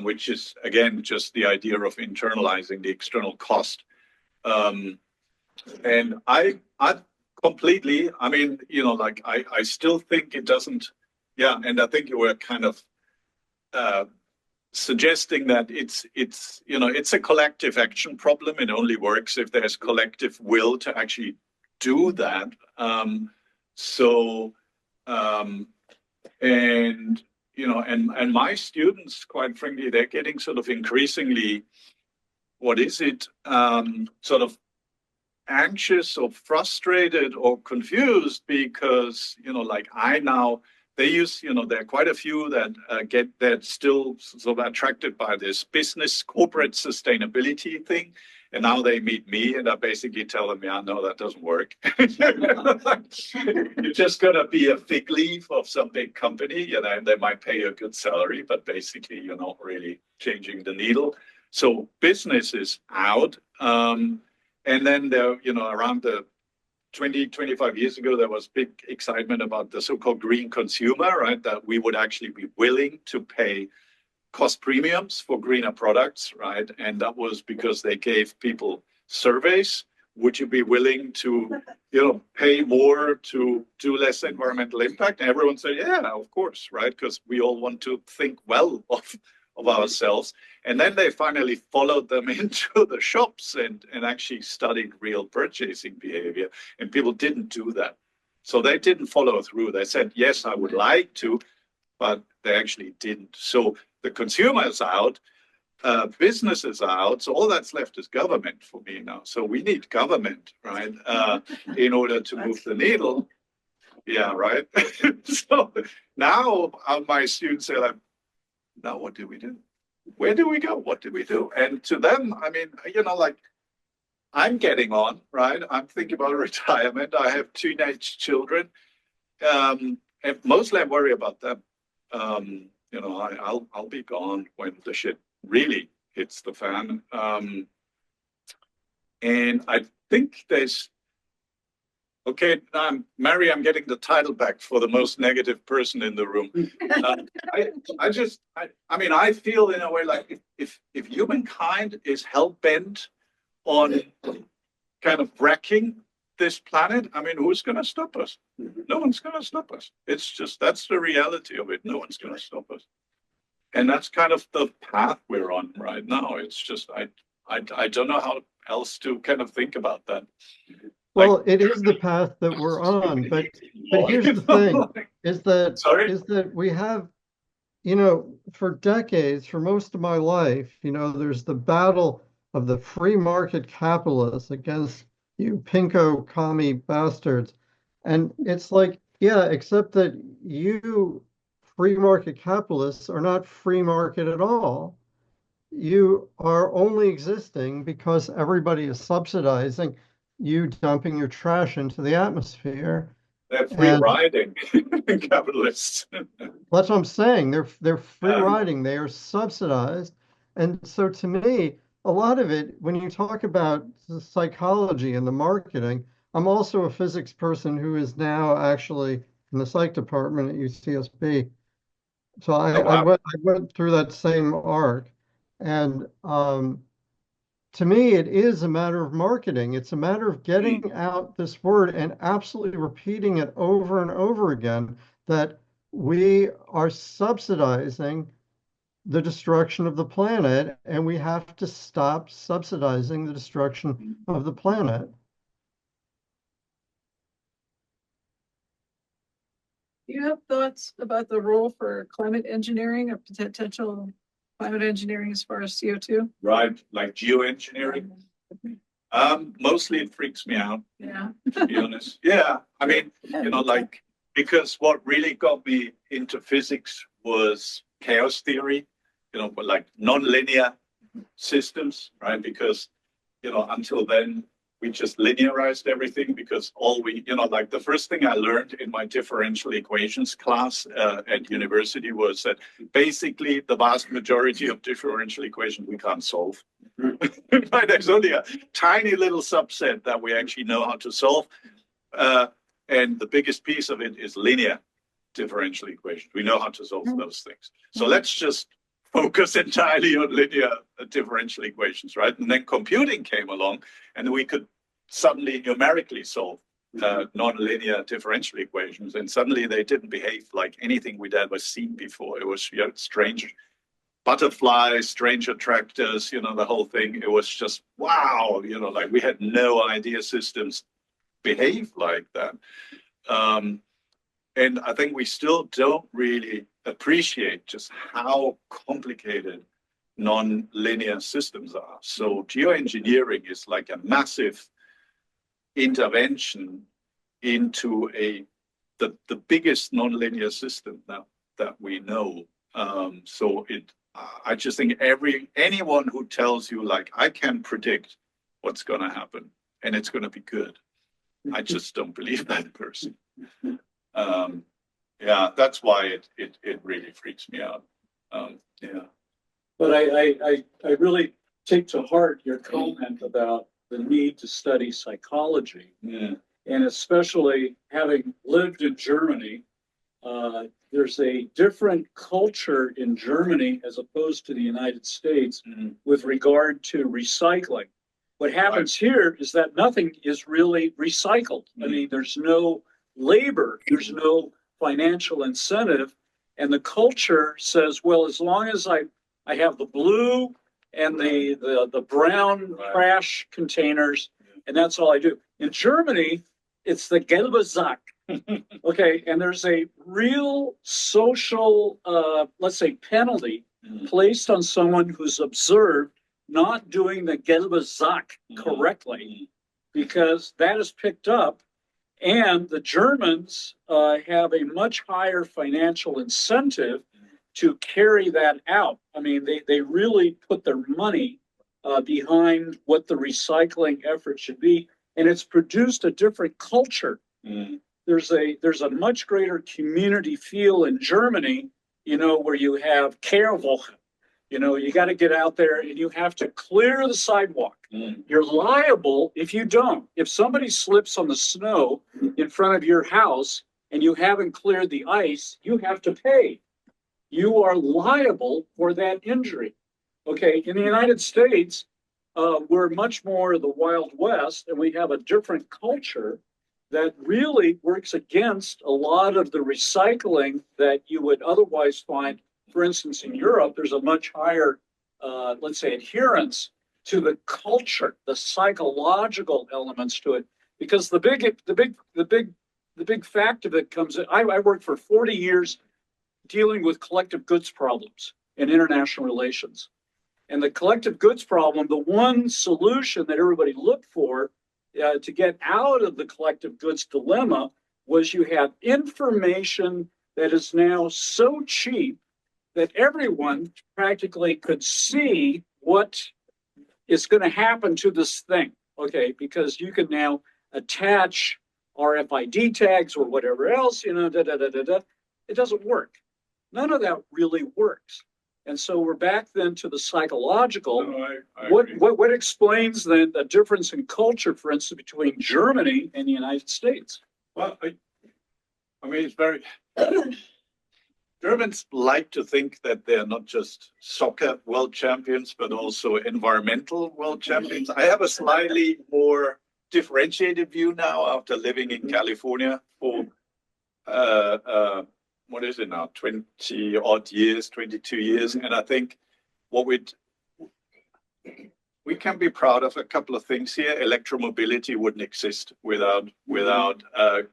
which is, again, just the idea of internalizing the external cost. And I completely, I mean, I still think it doesn't, yeah, and I think you were kind of suggesting that it's a collective action problem. It only works if there's collective will to actually do that. And my students, quite frankly, they're getting sort of increasingly, sort of anxious or frustrated or confused because, they use, there are quite a few that that still sort of attracted by this business corporate sustainability thing. And now they meet me and I basically tell them, yeah, no, that doesn't work. You're just going to be a fig leaf of some big company, and they might pay you a good salary, but basically you're not really changing the needle. So business is out. And then there, around the 25 years ago, there was big excitement about the so-called green consumer, right? That we would actually be willing to pay cost premiums for greener products, right? And that was because they gave people surveys. Would you be willing to, pay more to do less environmental impact? And everyone said, yeah, of course, right? Because we all want to think well of ourselves. And then they finally followed them into the shops and actually studied real purchasing behavior. And people didn't do that. So they didn't follow through. They said, yes, I would like to, but they actually didn't. So the consumer is out, businesses are out. So all that's left is government for me now. So we need government, right, in order to move the needle. Yeah, right. So now my students say, like, now what do we do? Where do we go? What do we do? And to them, I mean, like, I'm getting on, right? I'm thinking about retirement. I have teenage children. And mostly I worry about them. I'll be gone when the shit really hits the fan. And I think okay, Mary, I'm getting the title back for the most negative person in the room. I feel in a way like if humankind is hell-bent on kind of wrecking this planet, I mean, who's going to stop us? No one's going to stop us. It's just, that's the reality of it. No one's going to stop us. And that's kind of the path we're on right now. It's just, I don't know how else to kind of think about that.
Well, it is the path that we're on, but here's the thing, is that we have, for decades, for most of my life, there's the battle of the free market capitalists against you pinko commie bastards. And it's like, yeah, except that you free market capitalists are not free market at all. You are only existing because everybody is subsidizing you dumping your trash into the atmosphere.
They're free riding capitalists.
That's what I'm saying. They're free riding. They are subsidized. And so to me, a lot of it, when you talk about the psychology and the marketing, I'm also a physics person who is now actually in the psych department at UCSB. So I went through that same arc. And to me, it is a matter of marketing. It's a matter of getting out this word and absolutely repeating it over and over again that we are subsidizing the destruction of the planet, and we have to stop subsidizing the destruction of the planet.
Do you have thoughts about the role for climate engineering or potential climate engineering as far as CO2?
Right, like geoengineering. Mostly it freaks me out.
Yeah.
To be honest. Yeah. I mean, because what really got me into physics was chaos theory, like nonlinear systems, right? Because, until then, we just linearized everything because the first thing I learned in my differential equations class at university was that basically the vast majority of differential equations we can't solve. Right? There's only a tiny little subset that we actually know how to solve. And the biggest piece of it is linear differential equations. We know how to solve those things. So let's just focus entirely on linear differential equations, right? And then computing came along, and we could suddenly numerically solve nonlinear differential equations, and suddenly they didn't behave like anything we'd ever seen before. It was strange butterflies, strange attractors, the whole thing. It was just wow, like we had no idea systems behave like that. And I think we still don't really appreciate just how complicated non-linear systems are. So geoengineering is like a massive intervention into the biggest non-linear system that we know. I just think anyone who tells you like I can predict what's going to happen and it's going to be good, I just don't believe that person. That's why it really freaks me out.
But I really take to heart your comment about the need to study psychology.
Yeah.
And especially having lived in Germany, there's a different culture in Germany as opposed to the United States with regard to recycling. What happens here is that nothing is really recycled. I mean, there's no labor, there's no financial incentive. And the culture says, well, as long as I have the blue and the brown trash containers, and that's all I do. In Germany, it's the gelbe Sack. Okay, and there's a real social, let's say, penalty placed on someone who's observed not doing the gelbe Sack correctly, because that is picked up. And the Germans have a much higher financial incentive to carry that out. I mean, they really put their money behind what the recycling effort should be, and it's produced a different culture. There's a much greater community feel in Germany, where you have Kehrwoche. You got to get out there and you have to clear the sidewalk. You're liable if you don't. If somebody slips on the snow in front of your house and you haven't cleared the ice, you have to pay. You are liable for that injury. Okay, in the United States, we're much more the Wild West, and we have a different culture that really works against a lot of the recycling that you would otherwise find. For instance, in Europe, there's a much higher, let's say, adherence to the culture, the psychological elements to it, because the big fact of it comes in. I worked for 40 years dealing with collective goods problems in international relations. And the collective goods problem, the one solution that everybody looked for to get out of the collective goods dilemma was you have information that is now so cheap that everyone practically could see what is going to happen to this thing, okay? Because you can now attach RFID tags or whatever else, It doesn't work. None of that really works. And so we're back then to the psychological.
No, I
what explains then the difference in culture, for instance, between Germany and the United States?
Well, I mean, it's very. Germans like to think that they're not just soccer world champions, but also environmental world champions. I have a slightly more differentiated view now after living in California for what is it now, 20 odd years, 22 years. And I think what we can be proud of a couple of things here. Electromobility wouldn't exist without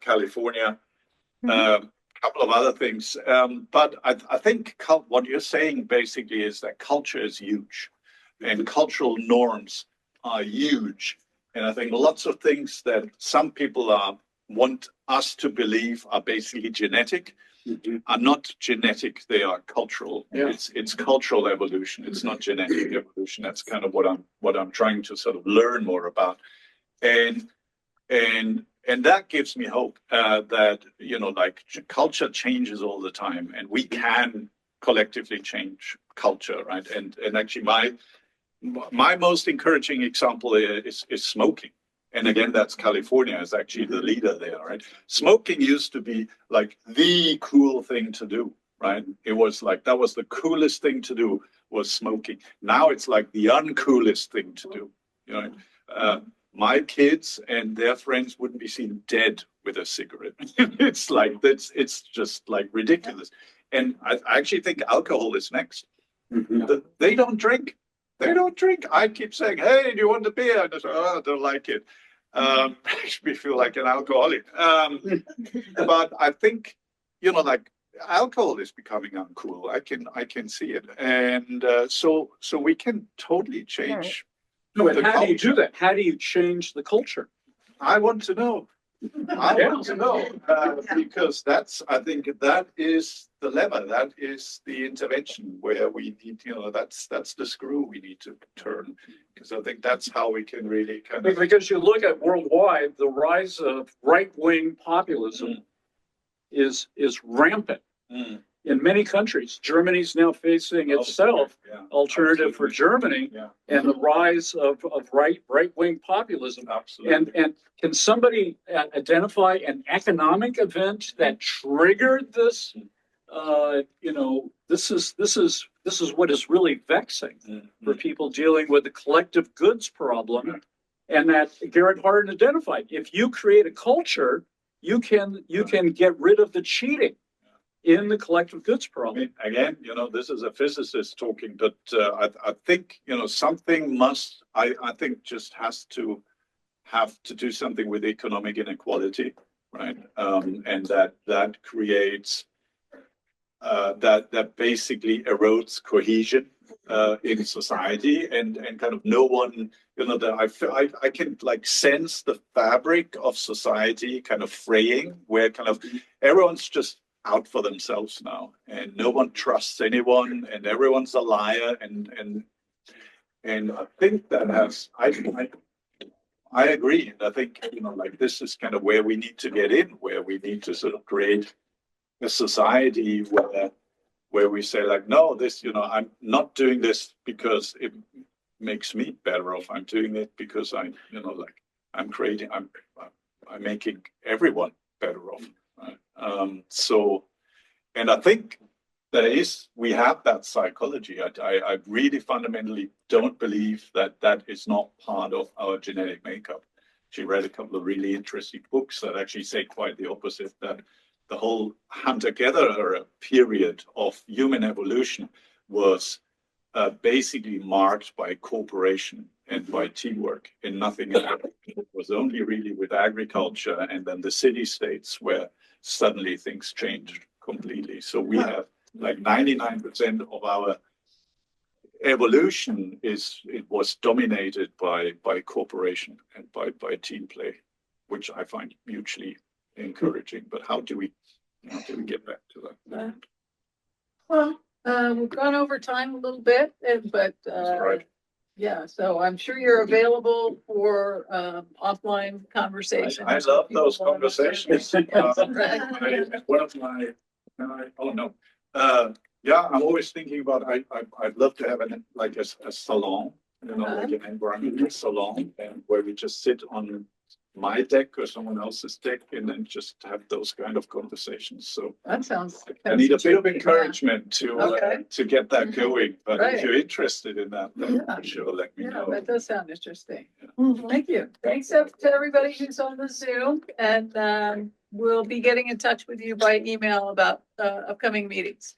California. Couple of other things. But I think what you're saying basically is that culture is huge and cultural norms are huge. And I think lots of things that some people want us to believe are basically genetic are not genetic. They are cultural.
Yeah.
It's cultural evolution. It's not genetic evolution. That's kind of what I'm trying to sort of learn more about. And that gives me hope that, culture changes all the time and we can collectively change culture, right? And actually my most encouraging example is smoking. And again, that's California is actually the leader there, right? Smoking used to be like the cool thing to do, right? It was like, that was the coolest thing to do was smoking. Now it's like the uncoolest thing to do, my kids and their friends wouldn't be seen dead with a cigarette. It's just like ridiculous. And I actually think alcohol is next. They don't drink. I keep saying, hey, do you want a beer? And they say, oh, I don't like it. Makes me feel like an alcoholic. But I think, alcohol is becoming uncool. I can see it. And so we can totally change.
No, but how do you do that? How do you change the culture?
I want to know. Because I think that is the lever. That is the intervention where we need, that's the screw we need to turn. Because I think that's how we can really kind of.
Because you look at worldwide, the rise of right-wing populism is rampant. In many countries. Germany's now facing itself alternative for Germany and the rise of right-wing populism.
Absolutely.
And can somebody identify an economic event that triggered this? This is what is really vexing for people dealing with the collective goods problem, and that Garrett Hardin identified. If you create a culture, you can get rid of the cheating in the collective goods problem.
Again, this is a physicist talking, but I think, something must, I think just have to do something with economic inequality, right? And that creates that basically erodes cohesion in society, and kind of no one, you know, that I can like sense the fabric of society kind of fraying, where kind of everyone's just out for themselves now, and no one trusts anyone, and everyone's a liar, and I think that has I agree. And I think, you know, like this is kind of where we need to get in, where we need to sort of create a society where we say like, no, this, you know, I'm not doing this because it makes me better off. I'm doing it because you know, like I'm making everyone better off. Right? So, and I think we have that psychology. I really fundamentally don't believe that is not part of our genetic makeup. She read a couple of really interesting books that actually say quite the opposite, that the whole hunter-gatherer period of human evolution was basically marked by cooperation and by teamwork and nothing else. It was only really with agriculture and then the city-states where suddenly things changed completely. So we have like 99% of our evolution was dominated by cooperation and by team play, which I find hugely encouraging. But how do we get back to that?
Well, we've gone over time a little bit, but
Right.
yeah, so I'm sure you're available for offline conversations.
I love those conversations. One of my, oh no, yeah, I'm always thinking about. I'd love to have a salon, you know, like an environmental salon, and where we just sit on my deck or someone else's deck, and then just have those kind of conversations. So
That sounds.
I need a bit of encouragement to get that going. But
Right.
if you're interested in that, then
Yeah.
sure, let me
Yeah,
know.
that does sound interesting. Thank you. Thanks to everybody who's on the Zoom, and we'll be getting in touch with you by email about upcoming meetings.